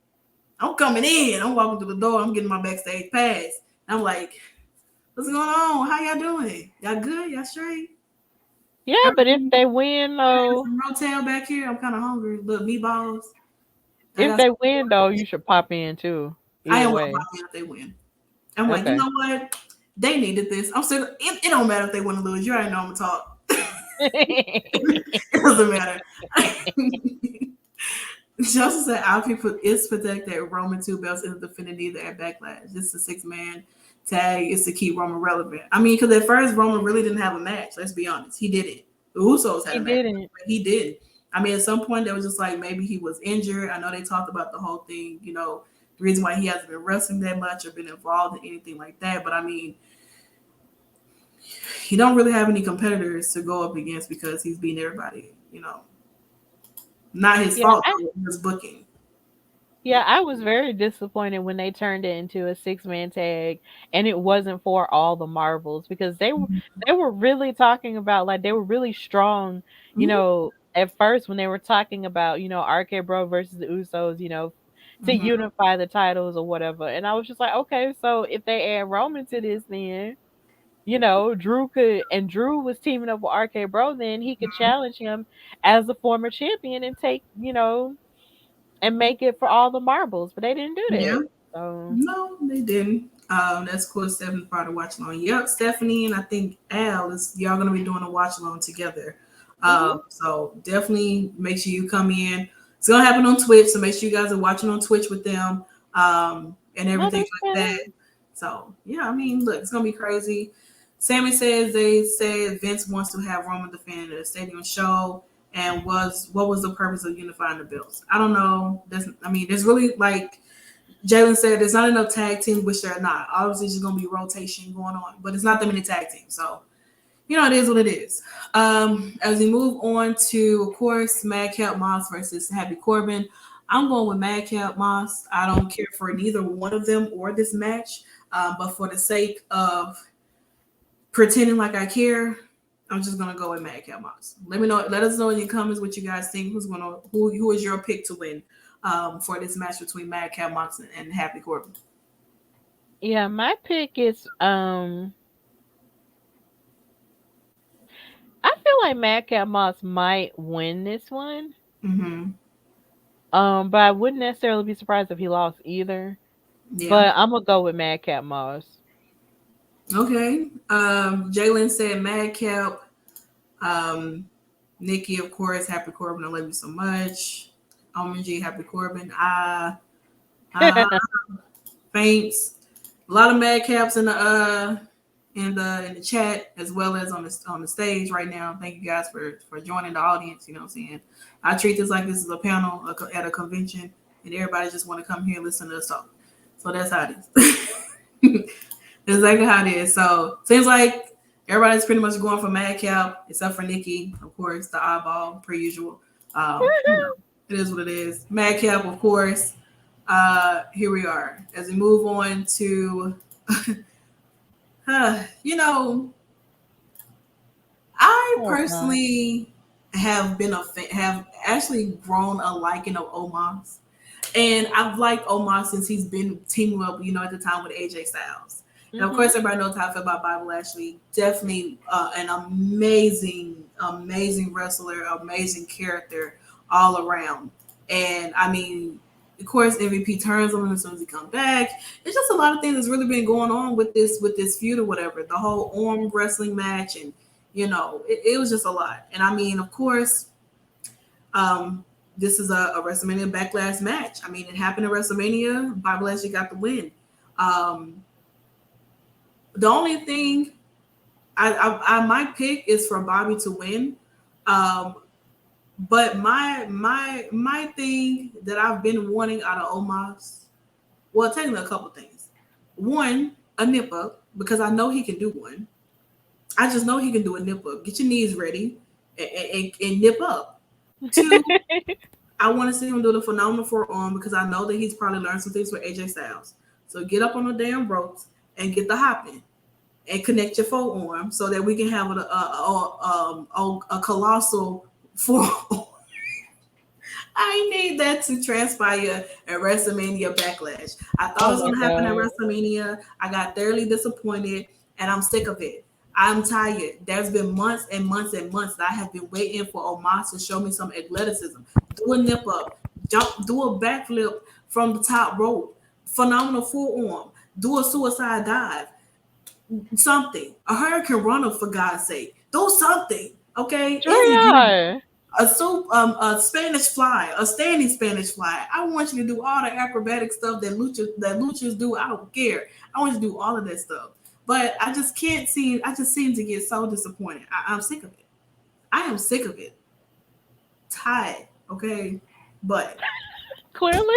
I'm coming in. I'm walking through the door. I'm getting my backstage pass. I'm like, what's going on? How y'all doing? Y'all good? Y'all straight? Yeah, but if they win, though, Some rotel back here. I'm kind of hungry. Little meatballs. I if got. they win, though, you should pop in too. I Either am gonna way. pop in if they win. I'm like, you Okay. know what? They needed this. I'm still. It don't matter if they win or lose. You already know I'm gonna talk. It doesn't matter. Joseph said our people is protected. Roman two belts isn't defending either at Backlash. This is a 6-man tag. Is to keep Roman relevant. I mean, because at first Roman really didn't have a match. Let's be honest. He did it. The Usos had He a match, didn't. but he did. I mean, at some point they was just like maybe he was injured. I know they talked about the whole thing. The reason why he hasn't been wrestling that much or been involved in anything like that. But I mean, he don't really have any competitors to go up against because he's beating everybody. Not his Yeah, fault though. His booking. Yeah, I was very disappointed when they turned it into a 6-man tag and it wasn't for all the marbles because they were really talking about like they were really strong, Mm-hmm. at first when they were talking about, RK Bro versus the Usos, to Mm-hmm. unify the titles or whatever. And I was just like, okay, so if they add Roman to this then, Drew was teaming up with RK Bro, then he could challenge him as a former champion and take, and make it for all the marbles, but they didn't do Yeah. that. So No, they didn't. That's cool. Stephanie part of watch along. Yep, Stephanie and I think Al is y'all gonna be doing a watch along together. mhm. So definitely make sure you come in. It's gonna happen on Twitch, so make sure you guys are watching on Twitch with them, and No, everything that's like that. fine. So yeah, I mean, look, it's gonna be crazy. Sammy says they said Vince wants to have Roman defend a stadium show, and what was the purpose of unifying the belts? I don't know. There's really like Jalen said there's not enough tag teams, which there are not. Obviously, there's going to be rotation going on, but it's not that many tag teams. So, it is what it is. As we move on to, of course, Madcap Moss versus Happy Corbin. I'm going with Madcap Moss. I don't care for neither one of them or this match, but for the sake of pretending like I care, I'm just gonna go with Madcap Moss. Let me know. Let us know in the comments what you guys think. Who is your pick to win for this match between Madcap Moss and Happy Corbin? Yeah, my pick is I feel like Madcap Moss might win this one. Mm-hmm. But I wouldn't necessarily be surprised if he lost either. Yeah. But I'm gonna go with Madcap Moss. Okay. Jalen said Madcap. Nikki, of course, Happy Corbin. I love you so much. Almond G, Happy Corbin. Uh, Faints. A lot of Madcaps in the chat as well as on the stage right now. Thank you guys for joining the audience. You know what I'm saying? I treat this like this is a panel at a convention, and everybody just want to come here and listen to us talk. So that's how it is. That's exactly how it is. So seems like everybody's pretty much going for Madcap, except for Nikki, of course, the oddball per usual. It is what it is. Madcap, of course. Here we are as we move on to, you know, I Oh God. personally have been have actually grown a liking of Omos. And I've liked Omar since he's been teaming up, at the time with AJ Styles. And of Mhm. course, everybody knows how I feel about Bobby Lashley. Definitely an amazing, amazing wrestler, amazing character all around. And I mean, of course, MVP turns on him as soon as he comes back. It's just a lot of things that's really been going on with this feud or whatever. The whole arm wrestling match, and it was just a lot. And I mean, of course, um, this is a WrestleMania Backlash match. I mean, it happened at WrestleMania. Bobby Lashley got the win. Um, the only thing I might pick is for Bobby to win. Um, but my thing that I've been wanting out of Omos, well, technically a couple things. One, a nip up because I know he can do one. I just know he can do a nip up. Get your knees ready and nip up. Two, I want to see him do the phenomenal forearm because I know that he's probably learned some things with AJ Styles. So get up on the damn ropes and get the hopping and connect your forearm so that we can have a colossal forearm. I need that to transpire at WrestleMania Backlash. I thought it Oh was my going to happen at God. WrestleMania. I got thoroughly disappointed, and I'm sick of it. I'm tired. There's been months and months and months that I have been waiting for Omos to show me some athleticism. Do a nip up, jump, do a backflip from the top rope, phenomenal forearm, do a suicide dive, something. A hurricane runner, for God's sake. Do something, okay? It's you. Julia. A Spanish fly, a standing Spanish fly. I want you to do all the acrobatic stuff that luchas do. I don't care. I want you to do all of that stuff. But I just can't see. I just seem to get so disappointed. I'm sick of it. I am sick of it. Tired. Okay, but Clearly.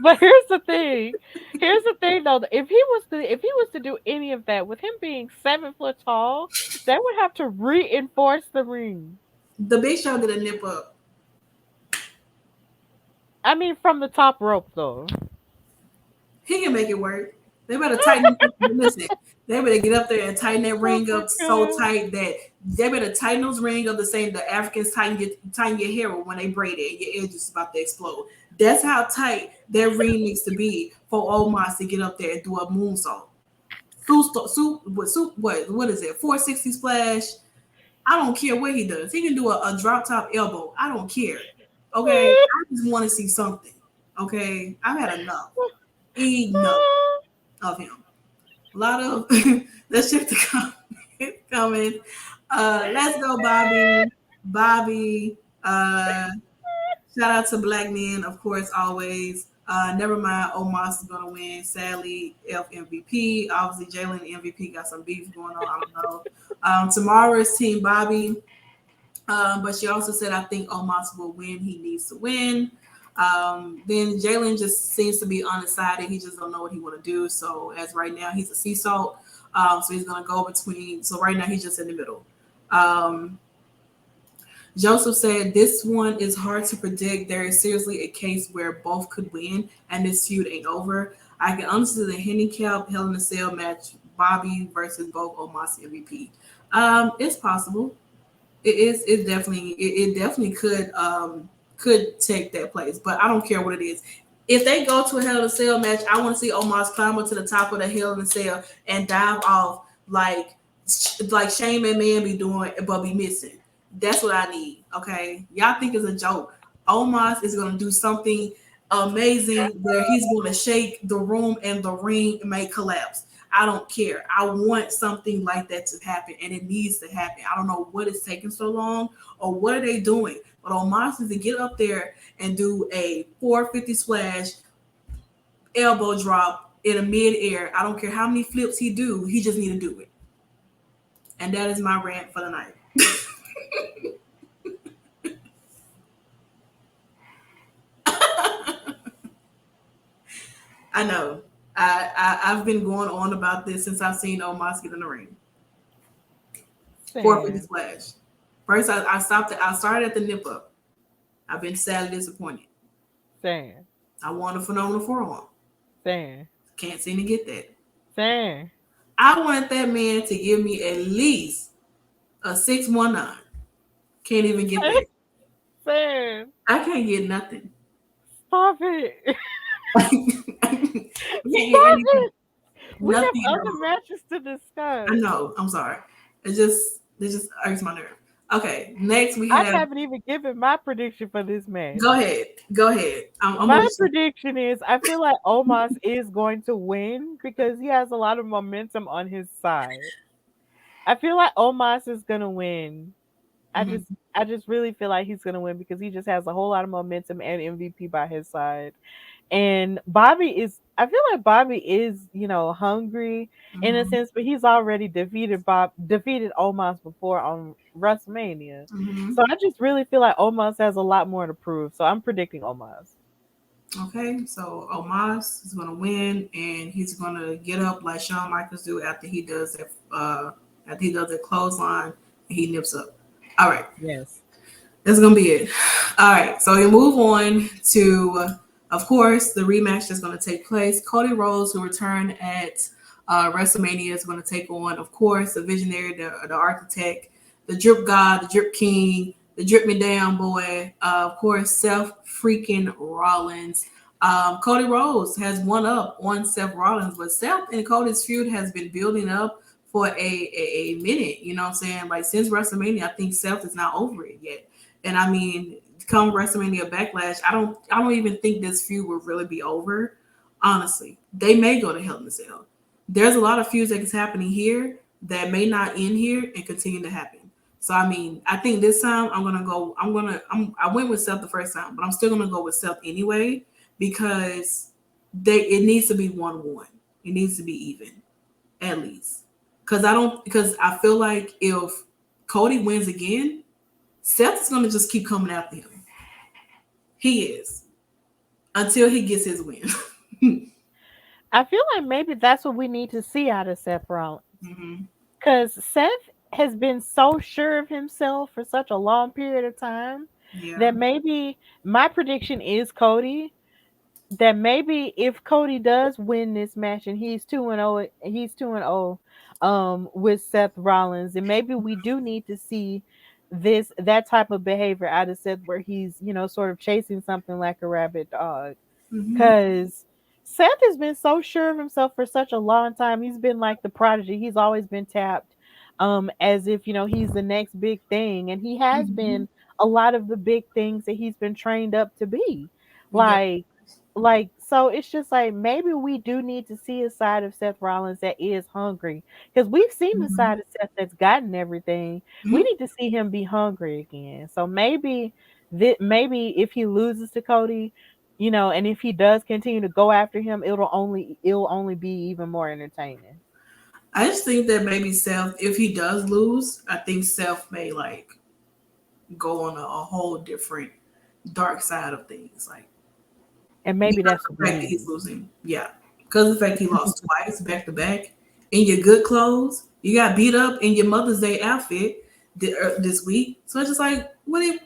But here's the thing. Here's the thing though. If he was to do any of that with him being 7 foot tall, they would have to reinforce the ring. the Big Show did a nip up. I mean from the top rope though. He can make it work. They better tighten. Listen, they better get up there and tighten that Oh ring my up so God. tight that they better tighten those ring up the same the Africans tighten your hair when they braid it. Your edge is about to explode. That's how tight that ring needs to be for Omos to get up there and do a moonsault. What is it? 460 splash. I don't care what he does. He can do a drop top elbow. I don't care. Okay, I just want to see something. Okay, I've had enough. Enough of him. A lot of let's shift to coming. Let's go, Bobby. Bobby. Shout out to Black Men, of course, always. Never mind, Omos is gonna win. Sadly, F MVP. Obviously, Jalen MVP got some beef going on. I don't know. Tomorrow is Team Bobby. But she also said, I think Omos will win. He needs to win. Then Jalen just seems to be undecided. He just don't know what he want to do. So as right now, he's a sea salt. So he's going to go between. So right now, he's just in the middle. Um, Joseph said, this one is hard to predict. There is seriously a case where both could win, and this feud ain't over. I can understand the handicap Hell in a Cell match, Bobby versus both Omos MVP. It's possible. It is. It definitely could take that place, but I don't care what it is. If they go to a Hell in a Cell match, I want to see Omos climb up to the top of the Hell in a Cell and dive off like Shane McMahon be doing, but be missing. That's what I need. Okay, y'all think it's a joke. Omos is gonna do something amazing where he's gonna shake the room and the ring may collapse. I don't care. I want something like that to happen, and it needs to happen. I don't know what is taking so long or what are they doing, but Omos needs to get up there and do a 450 splash, elbow drop in a mid-air. I don't care how many flips he do. He just need to do it. And that is my rant for the night. I know. I've been going on about this since I've seen Omos get in the ring. 450 Sad. splash. First, I stopped. I started at the nip up. I've been sadly disappointed. Saying. I want a phenomenal forearm. Saying. Can't seem to get that. Saying. I wanted that man to give me at least a 619. Can't even get that. Saying. I can't get nothing. Stop it. I can't get Stop anything. it. We Nothing have at other all. matches to discuss. I know. I'm sorry. It just irks my nerve. Okay, next we I have. haven't even given my prediction for this match. Go ahead. Go ahead. I'm My gonna. prediction is I feel like Omos is going to win because he has a lot of momentum on his side. I feel like Omos is gonna win. I Mhm. just I just really feel like he's gonna win because he just has a whole lot of momentum and MVP by his side. And I feel like Bobby is, hungry in a Mhm. sense, but he's already defeated Omos before on WrestleMania. Mhm. So I just really feel like Omos has a lot more to prove. So I'm predicting Omos. Okay, so Omos is gonna win, and he's gonna get up like Shawn Michaels do after he does that. After he does that clothesline, and he nips up. All right, Yes. that's gonna be it. All right, so we move on to, of course, the rematch that's gonna take place. Cody Rhodes, who returned at WrestleMania, is gonna take on, of course, the Visionary, the Architect, the Drip God, the Drip King, the Drip Me Down Boy, of course, Seth freaking Rollins. Cody Rhodes has won up on Seth Rollins, but Seth and Cody's feud has been building up for a minute. You know what I'm saying? Like since WrestleMania, I think Seth is not over it yet. And I mean, come WrestleMania Backlash, I don't even think this feud will really be over. Honestly, they may go to Hell in a Cell. There's a lot of feuds that is happening here that may not end here and continue to happen. So I mean, I think this time I'm gonna go. I went with Seth the first time, but I'm still gonna go with Seth anyway because it needs to be 1-1. It needs to be even at least. Because I feel like if Cody wins again, Seth is gonna just keep coming after him. He is until he gets his win. I feel like maybe that's what we need to see out of Seth Rollins. hmm Because Seth has been so sure of himself for such a long period of time Yeah. that maybe my prediction is Cody. That maybe if Cody does win this match and he's 2-0 with Seth Rollins, and maybe we do need to see that type of behavior out of Seth where he's, sort of chasing something like a rabid dog. hmm Because Seth has been so sure of himself for such a long time. He's been like the prodigy. He's always been tapped as if, he's the next big thing. And he has hmm been a lot of the big things that he's been trained up to be. Yeah. So it's just like maybe we do need to see a side of Seth Rollins that is hungry because we've seen the hmm side of Seth that's gotten everything. We need to see him be hungry again. So maybe if he loses to Cody, and if he does continue to go after him, it'll only be even more entertaining. I just think that maybe Seth, if he does lose, I think Seth may like go on a whole different dark side of things. Like And maybe because that's of the the fact that he's plan. losing. Yeah. Because of the fact he lost twice back to back in your good clothes. You got beat up in your Mother's Day outfit this week. So it's just like, what do you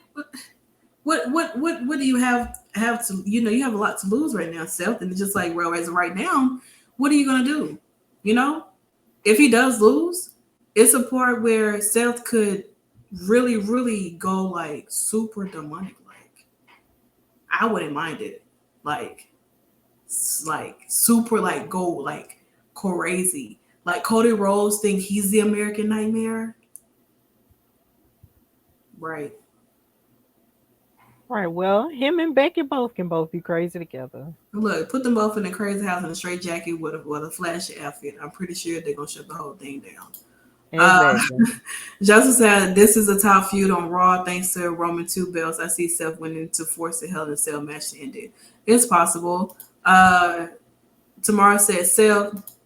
have to, you have a lot to lose right now, Seth. And it's just like, well, as of right now, what are you gonna do? You know? If he does lose, it's a part where Seth could really, really go like super demonic. Like, I wouldn't mind it. Like super like go like crazy. Like Cody Rhodes think he's the American Nightmare. Right. Right. Well, him and Becky can both be crazy together. Look, put them both in a crazy house in a straight jacket with a flashy outfit. I'm pretty sure they're gonna shut the whole thing down. Uh, Exactly. Joseph said this is a top feud on Raw thanks to Roman 2 belts. I see Seth winning to force the Hell in a Cell match to end it. It's possible. Tamara said Seth.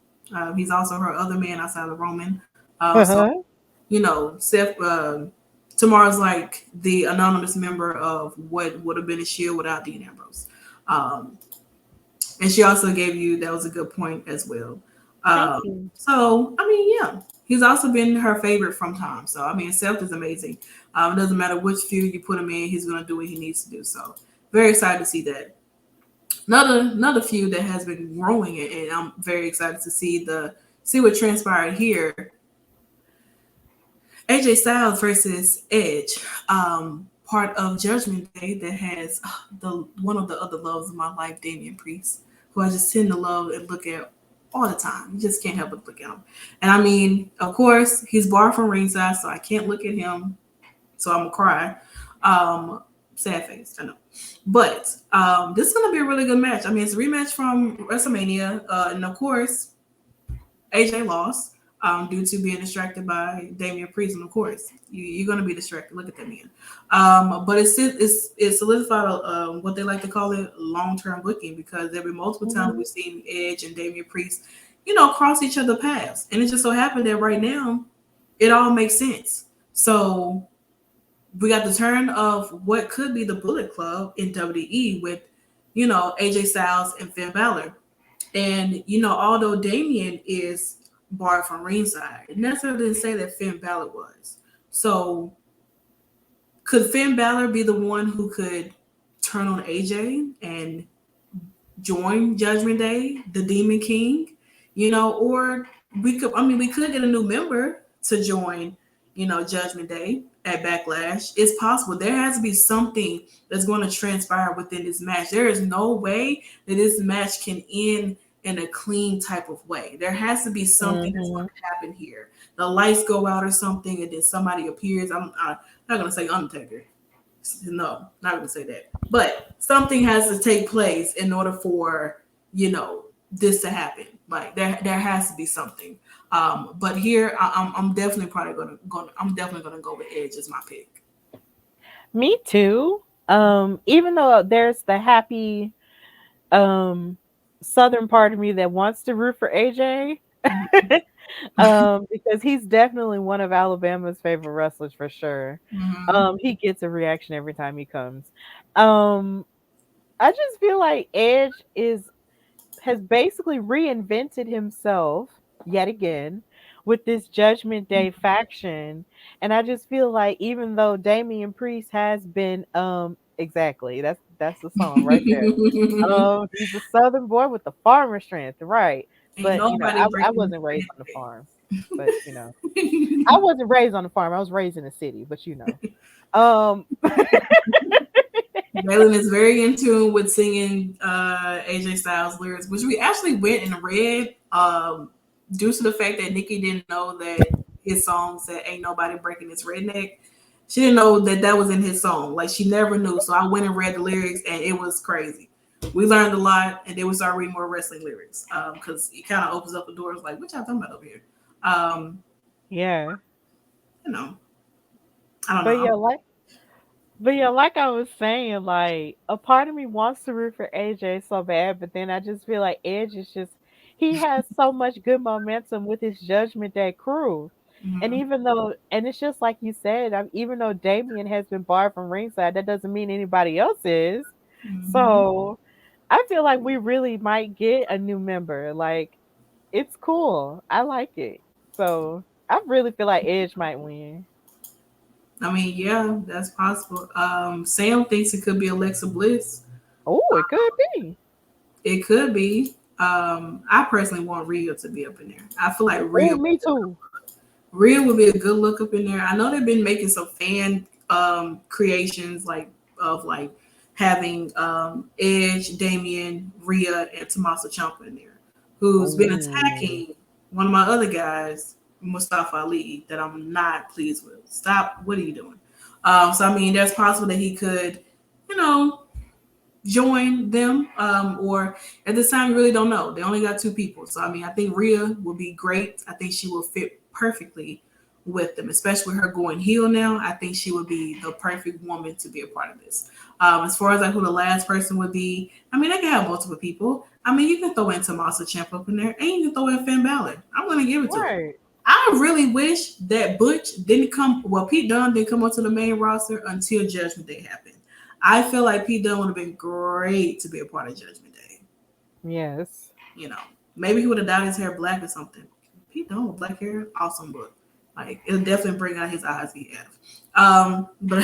He's also her other man outside of Roman. So Uh-huh. Seth. Tamara's like the anonymous member of what would have been a Shield without Dean Ambrose. Um, and she also gave you that was a good point as well. Thank you. So I mean, yeah. He's also been her favorite from time. So I mean, Seth is amazing. It doesn't matter which feud you put him in, he's gonna do what he needs to do. So very excited to see that. Another feud that has been growing, and I'm very excited to see what transpired here. AJ Styles versus Edge, part of Judgment Day that has the one of the other loves of my life, Damian Priest, who I just tend to love and look at all the time. You just can't help but look at him. And I mean, of course, he's barred from ringside, so I can't look at him. So I'm gonna cry. Um, Sad face, I know. But this is gonna be a really good match. I mean, it's a rematch from WrestleMania, and of course, AJ lost due to being distracted by Damian Priest, and of course, you're going to be distracted. Look at that man. But it's solidified what they like to call it long-term booking, because there have been multiple times we've seen Edge and Damian Priest, cross each other paths, and it just so happened that right now it all makes sense. So we got the turn of what could be the Bullet Club in WWE with, AJ Styles and Finn Balor. And although Damien is barred from ringside, it necessarily didn't say that Finn Balor was. So could Finn Balor be the one who could turn on AJ and join Judgment Day, the Demon King? Or we could get a new member to join, Judgment Day at Backlash. It's possible. There has to be something that's going to transpire within this match. There is no way that this match can end in a clean type of way. There has to be something that's going to happen here. The lights go out or something, and then somebody appears. I'm not going to say Undertaker. No, not going to say that. But something has to take place in order for, this to happen. Like there has to be something. But here I'm definitely probably gonna go with Edge as my pick. Me too. Even though there's the happy southern part of me that wants to root for AJ. Because he's definitely one of Alabama's favorite wrestlers for sure. He gets a reaction every time he comes. I just feel like Edge has basically reinvented himself yet again with this Judgment Day faction. And I just feel like even though Damian Priest has been exactly, that's the song right there. He's a southern boy with the farmer strength, right? Ain't But nobody I breaking wasn't raised on the farm. But I wasn't raised on the farm. I was raised in the city, but Jalen is very in tune with singing AJ Styles lyrics, which we actually went and read due to the fact that Nikki didn't know that his song said "Ain't Nobody Breaking This Redneck." She didn't know that was in his song. Like she never knew. So I went and read the lyrics, and it was crazy. We learned a lot, and then we started reading more wrestling lyrics because it kind of opens up the doors. Like, what y'all talking about over here? yeah. I don't But know. like I was saying, like a part of me wants to root for AJ so bad, but then I just feel like Edge is he has so much good momentum with his Judgment Day crew. And Mhm. it's just like you said, even though Damien has been barred from ringside, that doesn't mean anybody else is. Mhm. So I feel like we really might get a new member. Like it's cool. I like it. So I really feel like Edge might win. I mean, yeah, that's possible. Sam thinks it could be Alexa Bliss. Oh, it could be. It could be. I personally want Rhea to be up in there. I feel like Oh, me too. Rhea would be a good look up in there. I know they've been making some fan creations like having Edge, Damien, Rhea, and Tommaso Ciampa in there, who's been Oh. attacking one of my other guys, Mustafa Ali, that I'm not pleased with. Stop! What are you doing? So I mean, there's possible that he could, you know, join them, or at this time, you really don't know. They only got two people. So, I mean, I think Rhea will be great. I think she will fit perfectly with them, especially with her going heel now. I think she would be the perfect woman to be a part of this. As far as like who the last person would be, I mean, they can have multiple people. I mean, you can throw in Tommaso Ciampa up in there, and you can throw in Finn Balor. I'm going to give it to them. Right. I really wish that Butch didn't come. Well, Pete Dunne didn't come onto the main roster until Judgment Day happened. I feel like Pete Dunne would have been great to be a part of Judgment Day. Yes. Maybe he would have dyed his hair black or something. he done with black hair, awesome book. Like it'll definitely bring out his eyes. EF. But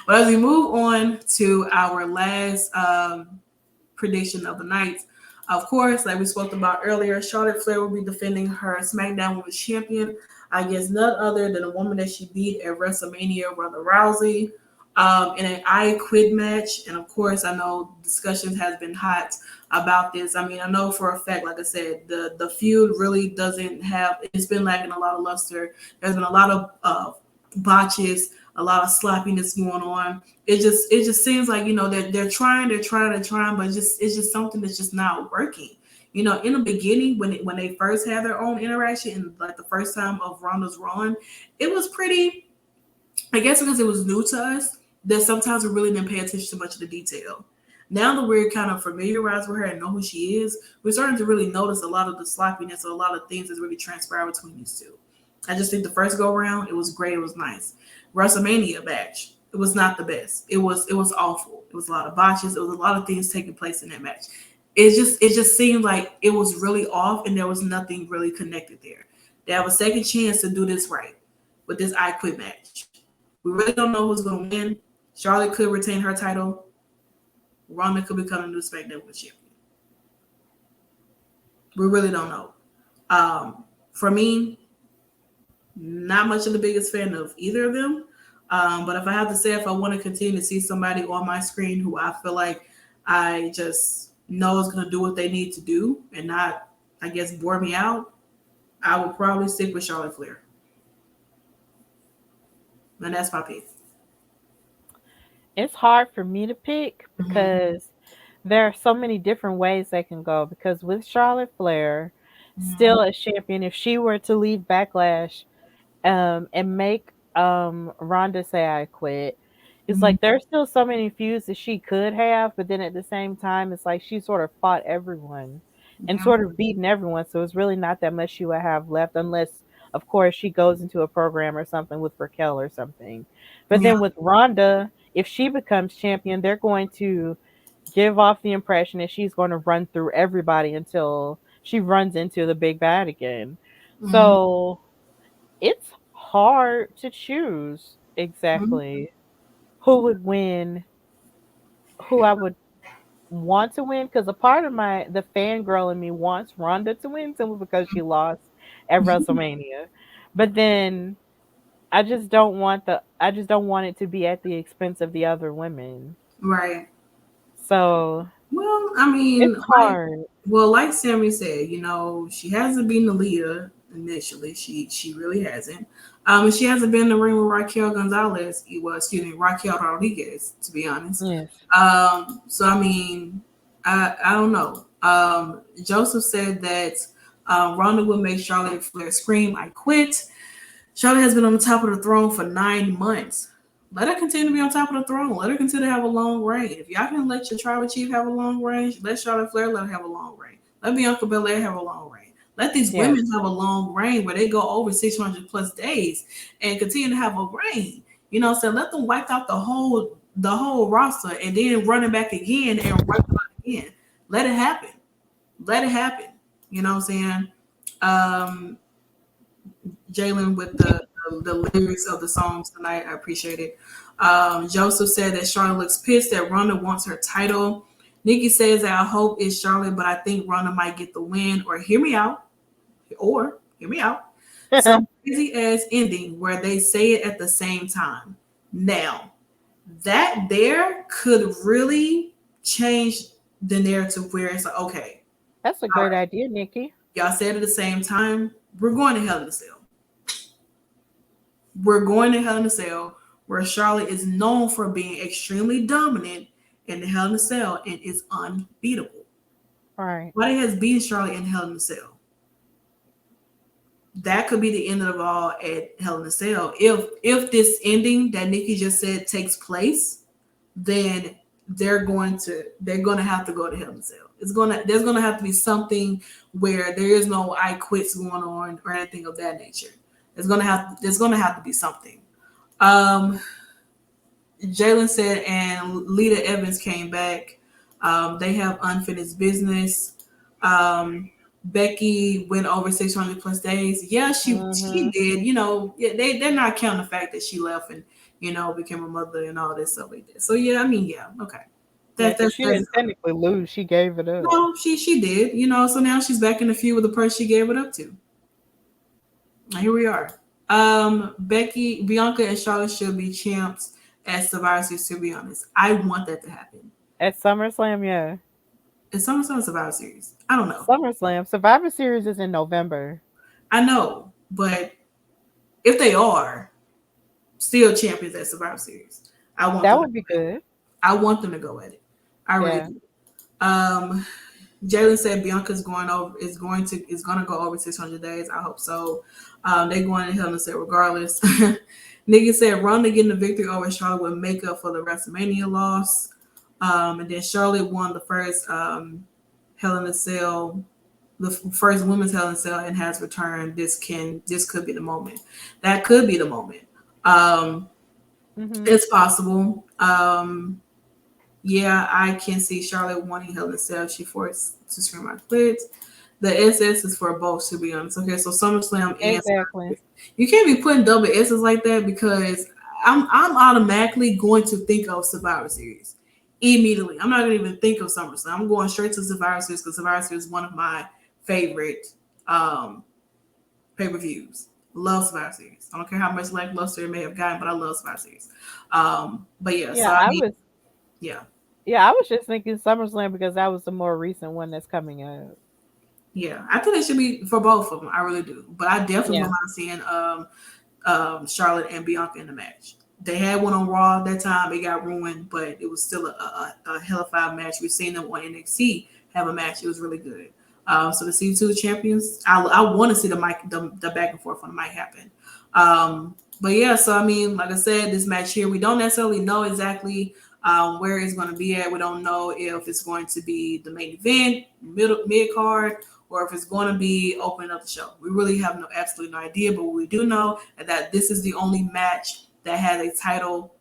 but as we move on to our last prediction of the night, of course, like we spoke about earlier, Charlotte Flair will be defending her SmackDown Women's Champion against none other than a woman that she beat at WrestleMania, Ronda Rousey, in an I Quit match. And of course, I know discussions has been hot about this. I mean, I know for a fact, like I said, the feud really doesn't have. It's been lacking a lot of luster. There's been a lot of botches, a lot of sloppiness going on. It just seems like they're trying, but it's just something that's just not working. In the beginning when they first had their own interaction, and like the first time of Ronda's run, it was pretty. I guess because it was new to us, that sometimes we really didn't pay attention to much of the detail. Now that we're kind of familiarized with her and know who she is, we're starting to really notice a lot of the sloppiness or a lot of things that's really transpired between these two. I just think the first go around, it was great, it was nice. WrestleMania match, it was not the best. It was awful. It was a lot of botches. It was a lot of things taking place in that match. It just seemed like it was really off, and there was nothing really connected there. They have a second chance to do this right with this I Quit match. We really don't know who's going to win. Charlotte could retain her title. Ronda could become a new SmackDown Women's Champion. We really don't know. For me, not much of the biggest fan of either of them. But if I have to say, if I want to continue to see somebody on my screen who I feel like I just know is going to do what they need to do and not, I guess, bore me out, I would probably stick with Charlotte Flair. And that's my pick. It's hard for me to pick because there are so many different ways they can go. Because with Charlotte Flair, still a champion, if she were to leave Backlash and make Ronda say I quit, it's like there's still so many feuds that she could have, but then at the same time, it's like she sort of fought everyone and sort of beaten everyone. So it's really not that much she would have left, unless, of course, she goes into a program or something with Raquel or something. But then with Ronda, if she becomes champion, they're going to give off the impression that she's going to run through everybody until she runs into the big bad again. So it's hard to choose exactly who would win, who I would want to win, because a part of the fangirl in me wants Ronda to win simply because she lost at WrestleMania. But then I just don't want it to be at the expense of the other women. Right. So Well, I mean, it's hard. like Sammy said, she hasn't been the leader initially. She really hasn't. And she hasn't been in the ring with Raquel Raquel Rodriguez, to be honest. Yes. So I mean, I don't know. Joseph said that Ronda will make Charlotte Flair scream, "I quit." Charlotte has been on the top of the throne for 9 months. Let her continue to be on top of the throne. Let her continue to have a long reign. If y'all can let your tribal chief have a long reign, let Charlotte Flair let her have a long reign. Let Bianca Belair have a long reign. Let these women have a long reign where they go over 600 plus days and continue to have a reign. So let them wipe out the whole roster and then run it back again and wipe it out again. Let it happen. Let it happen. You know what I'm saying? Jalen with the lyrics of the songs tonight. I appreciate it. Joseph said that Charlotte looks pissed that Ronda wants her title. Nikki says that I hope it's Charlotte, but I think Ronda might get the win. Or hear me out. Some crazy ass ending where they say it at the same time. Now, that there could really change the narrative where it's like, okay. That's a great idea, Nikki. Y'all said at the same time, we're going to Hell in a Cell. We're going to Hell in a Cell, where Charlotte is known for being extremely dominant in the Hell in a Cell and is unbeatable. Right. Nobody has beaten Charlotte in Hell in a Cell. That could be the end of it all at Hell in a Cell. If this ending that Nikki just said takes place, then they're going to have to go to Hell in a Cell. There's gonna have to be something where there is no I quits going on or anything of that nature. There's gonna have to be something. Jalen said, and Lita Evans came back. They have unfinished business. Becky went over 600 plus days. Yeah, she Mhm. did. Yeah, they're not counting the fact that she left and became a mother and all this stuff like that. So yeah, I mean, yeah, okay. Yeah, That because that's she that's didn't technically lose. She gave it up. no, she did. So now she's back in the feud with the person she gave it up to. And here we are. Becky, Bianca, and Charlotte should be champs at Survivor Series. To be honest, I want that to happen. At SummerSlam, yeah. Is SummerSlam Survivor Series? I don't know. SummerSlam. Survivor Series is in November. I know, but if they are still champions at Survivor Series, I want That them. would be good. I want them to go at it. I really Yeah. do. Um, Jalen said Bianca's is going to go over 600 days. I hope so. They're going to Hell in a Cell regardless. Nikki said Ronda getting the victory over Charlotte would make up for the WrestleMania loss. And then Charlotte won the first Hell in a Cell, the first women's Hell in a Cell, and has returned. This could be the moment. That could be the moment. Um, Mhm. it's possible. Yeah, I can see Charlotte wanting Hell in a Cell. She forced to scream out quits. The SS is for both, to be honest. Okay, so SummerSlam and Exactly. you can't be putting double S's like that because I'm automatically going to think of Survivor Series immediately. I'm not gonna even think of SummerSlam. I'm going straight to Survivor Series because Survivor Series is one of my favorite um, pay-per-views. Love Survivor Series. I don't care how much lackluster it may have gotten, but I love Survivor Series. But yeah, so Yeah, I I mean, was. yeah. Yeah, I was just thinking SummerSlam because that was the more recent one that's coming up. Yeah, I think it should be for both of them. I really do, but I definitely Yeah. don't mind seeing Charlotte and Bianca in the match. They had one on Raw that time; it got ruined, but it was still a hell of a match. We've seen them on NXT have a match; it was really good. So to see two champions, I want to see the back and forth on the mic happen. But yeah, so I mean, like I said, this match here, we don't necessarily know exactly where it's going to be at. We don't know if it's going to be the main event, mid card, or if it's going to be opening up the show. We really have absolutely no idea, but what we do know is that this is the only match that has a title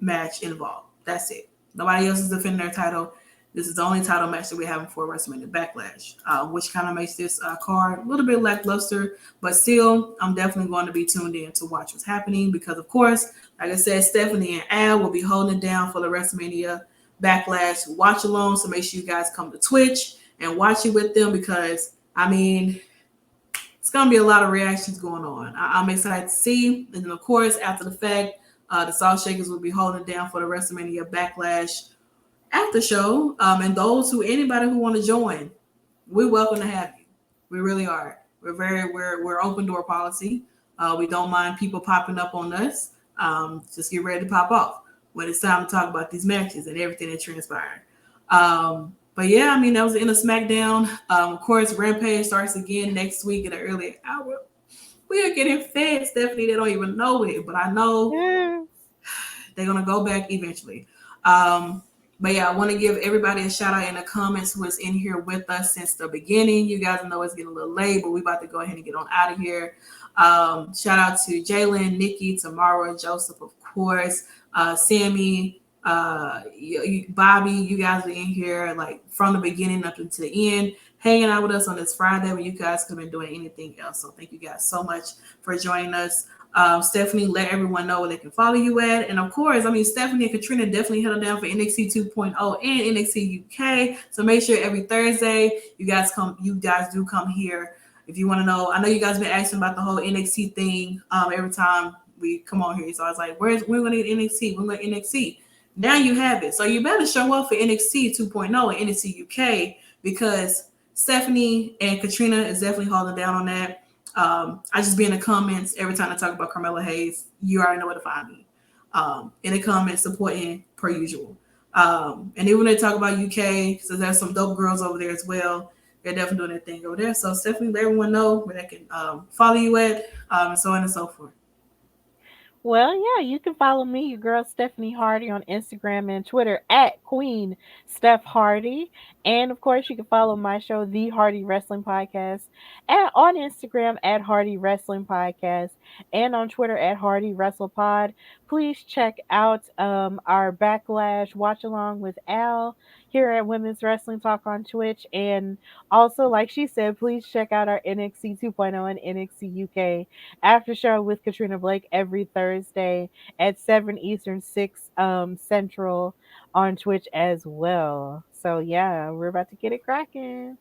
match involved. That's it. Nobody else is defending their title. This is the only title match that we're having for WrestleMania Backlash, which kind of makes this card a little bit lackluster, but still, I'm definitely going to be tuned in to watch what's happening because, of course, like I said, Stephanie and Al will be holding it down for the WrestleMania Backlash watch along. So make sure you guys come to Twitch and watch it with them because, I mean, it's going to be a lot of reactions going on. I'm excited to see. And then, of course, after the fact, the Salt Shakers will be holding it down for the WrestleMania Backlash Aftershow. And anybody who want to join, we're welcome to have you. We really are. We're open door policy. We don't mind people popping up on us. Just get ready to pop off when it's time to talk about these matches and everything that transpired. But yeah, I mean, that was the end of SmackDown. Of course, Rampage starts again next week at an earlier hour. We are getting fed, Stephanie. They don't even know it, but I know Yeah. they're going to go back eventually. But yeah, I want to give everybody a shout out in the comments who is in here with us since the beginning. You guys know it's getting a little late, but we about to go ahead and get on out of here. Shout out to Jalen, Nikki, Tamara, Joseph, of course, Sammy, Bobby. You guys are in here like from the beginning up until the end, hanging out with us on this Friday when you guys could have been doing anything else. So thank you guys so much for joining us. Stephanie, let everyone know where they can follow you at. And of course, I mean, Stephanie and Katrina definitely held down for NXT 2.0 and NXT UK. So make sure every Thursday you guys do come here. If you want to know, I know you guys been asking about the whole NXT thing every time we come on here. So I was like, we're going to get NXT? We're going to NXT. Now you have it. So you better show up for NXT 2.0 and NXT UK because Stephanie and Katrina is definitely holding down on that. I just be in the comments every time I talk about Carmella Hayes. You already know where to find me. In the comments, supporting per usual. And even when they talk about UK, so there's some dope girls over there as well. They're definitely doing their thing over there. So Stephanie, let everyone know where they can follow you at, and so on and so forth. Well, yeah, you can follow me, your girl Stephanie Hardy, on Instagram and Twitter at Queen Steph Hardy. And of course, you can follow my show, The Hardy Wrestling Podcast, on Instagram at Hardy Wrestling Podcast and on Twitter at Hardy Wrestle Pod. please check out our Backlash watch along with Al here at Women's Wrestling Talk on Twitch. And also, like she said, please check out our NXT 2.0 and NXT UK after show with Katrina Blake every Thursday at 7 Eastern, 6 Central on Twitch as well. So yeah, we're about to get it cracking.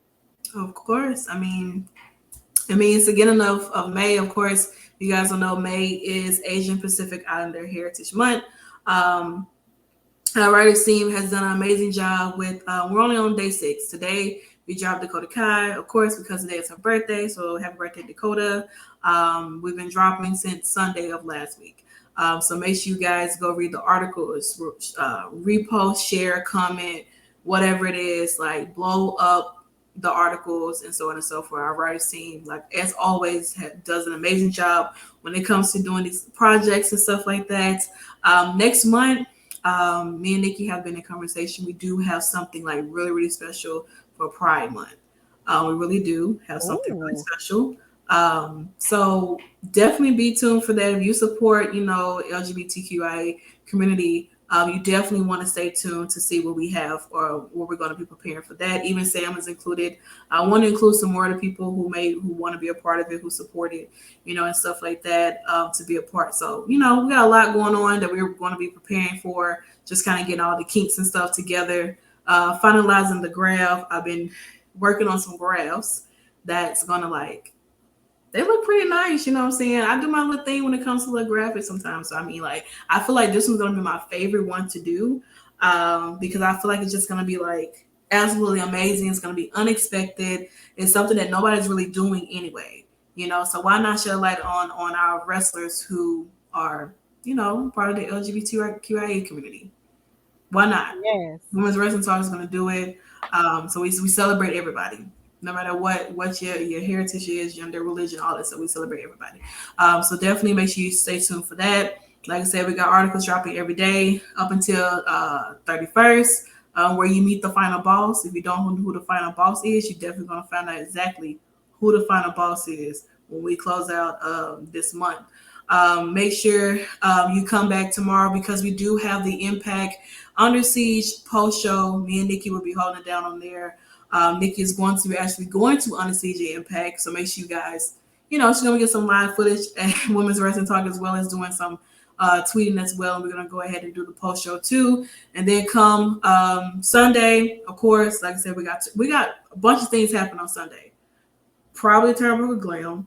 Of course. It's the beginning of May. Of course, you guys will know May is Asian Pacific Islander Heritage Month. Our writer's team has done an amazing job with, we're only on day 6. Today, we dropped Dakota Kai, of course, because today is her birthday. So happy birthday, Dakota. We've been dropping since Sunday of last week. So make sure you guys go read the articles, repost, share, comment, whatever it is, like blow up the articles and so on and so forth. Our writers team, like as always, does an amazing job when it comes to doing these projects and stuff like that. Next month, me and Nikki have been in conversation. We do have something like really, really special for Pride Month. We really do have something really special. So definitely be tuned for that. If you support, LGBTQIA community, you definitely want to stay tuned to see what we have or what we're going to be preparing for that. Even Sam is included. I want to include some more of the people who want to be a part of it, who support it, and stuff like that, to be a part. So, we got a lot going on that we're going to be preparing for, just kind of getting all the kinks and stuff together, finalizing the graph. I've been working on some graphs that's going to they look pretty nice, you know what I'm saying? I do my little thing when it comes to little graphics sometimes. So, I feel like this one's going to be my favorite one to do, because I feel like it's just going to be absolutely amazing. It's going to be unexpected. It's something that nobody's really doing anyway, So why not shed light on our wrestlers who are, part of the LGBTQIA community? Why not? Yes. Women's Wrestling Talk is going to do it. So we celebrate everybody. No matter what your heritage is, gender, religion, all that. So we celebrate everybody. So definitely make sure you stay tuned for that. Like I said, we got articles dropping every day up until 31st, where you meet the final boss. If you don't know who the final boss is, you're definitely going to find out exactly who the final boss is when we close out this month. Make sure you come back tomorrow, because we do have the Impact Under Siege post show. Me and Nikki will be holding it down on there. Nikki is going to Under Siege Impact, so make sure you guys, she's going to get some live footage at Women's Wrestling Talk, as well as doing some tweeting as well. And we're going to go ahead and do the post show too. And then come Sunday, of course, like I said, we got a bunch of things happening on Sunday. Probably Turnbuckle Glam,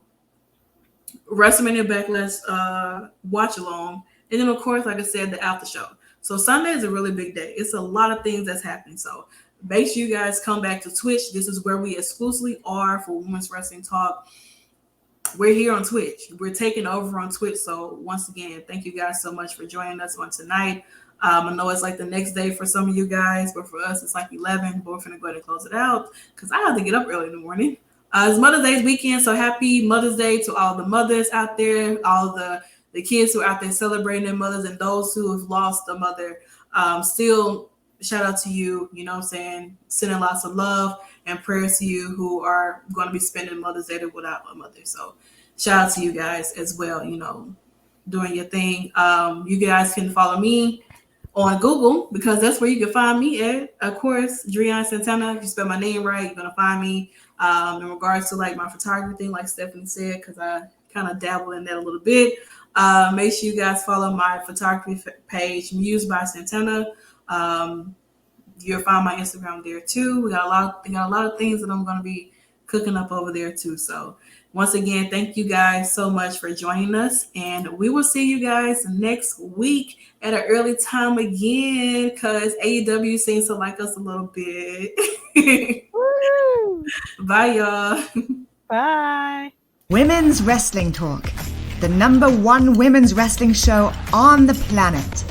WrestleMania Backlash watch along, and then of course, like I said, the after show. So Sunday is a really big day. It's a lot of things that's happening. So make sure you guys come back to Twitch. This is where we exclusively are for Women's Wrestling Talk. We're here on Twitch. We're taking over on Twitch. So once again, thank you guys so much for joining us on tonight. I know it's the next day for some of you guys, but for us, it's 11. But we're going to go ahead and close it out, because I have to get up early in the morning. It's Mother's Day weekend, so happy Mother's Day to all the mothers out there, all the kids who are out there celebrating their mothers, and those who have lost a mother. Still, shout out to you, you know what I'm saying? Sending lots of love and prayers to you who are going to be spending Mother's Day without a mother. So shout out to you guys as well, doing your thing. You guys can follow me on Google, because that's where you can find me at. Of course, Drian Santana. If you spell my name right, you're going to find me. In regards to my photography thing, like Stephanie said, because I kind of dabble in that a little bit. Make sure you guys follow my photography page, Muse by Santana. You'll find my Instagram there too. We got a lot of things that I'm going to be cooking up over there too. So once again, thank you guys so much for joining us, and we will see you guys next week at an early time again, because AEW seems to like us a little bit. Bye, y'all. Bye. Women's Wrestling Talk, the #1 women's wrestling show on the planet.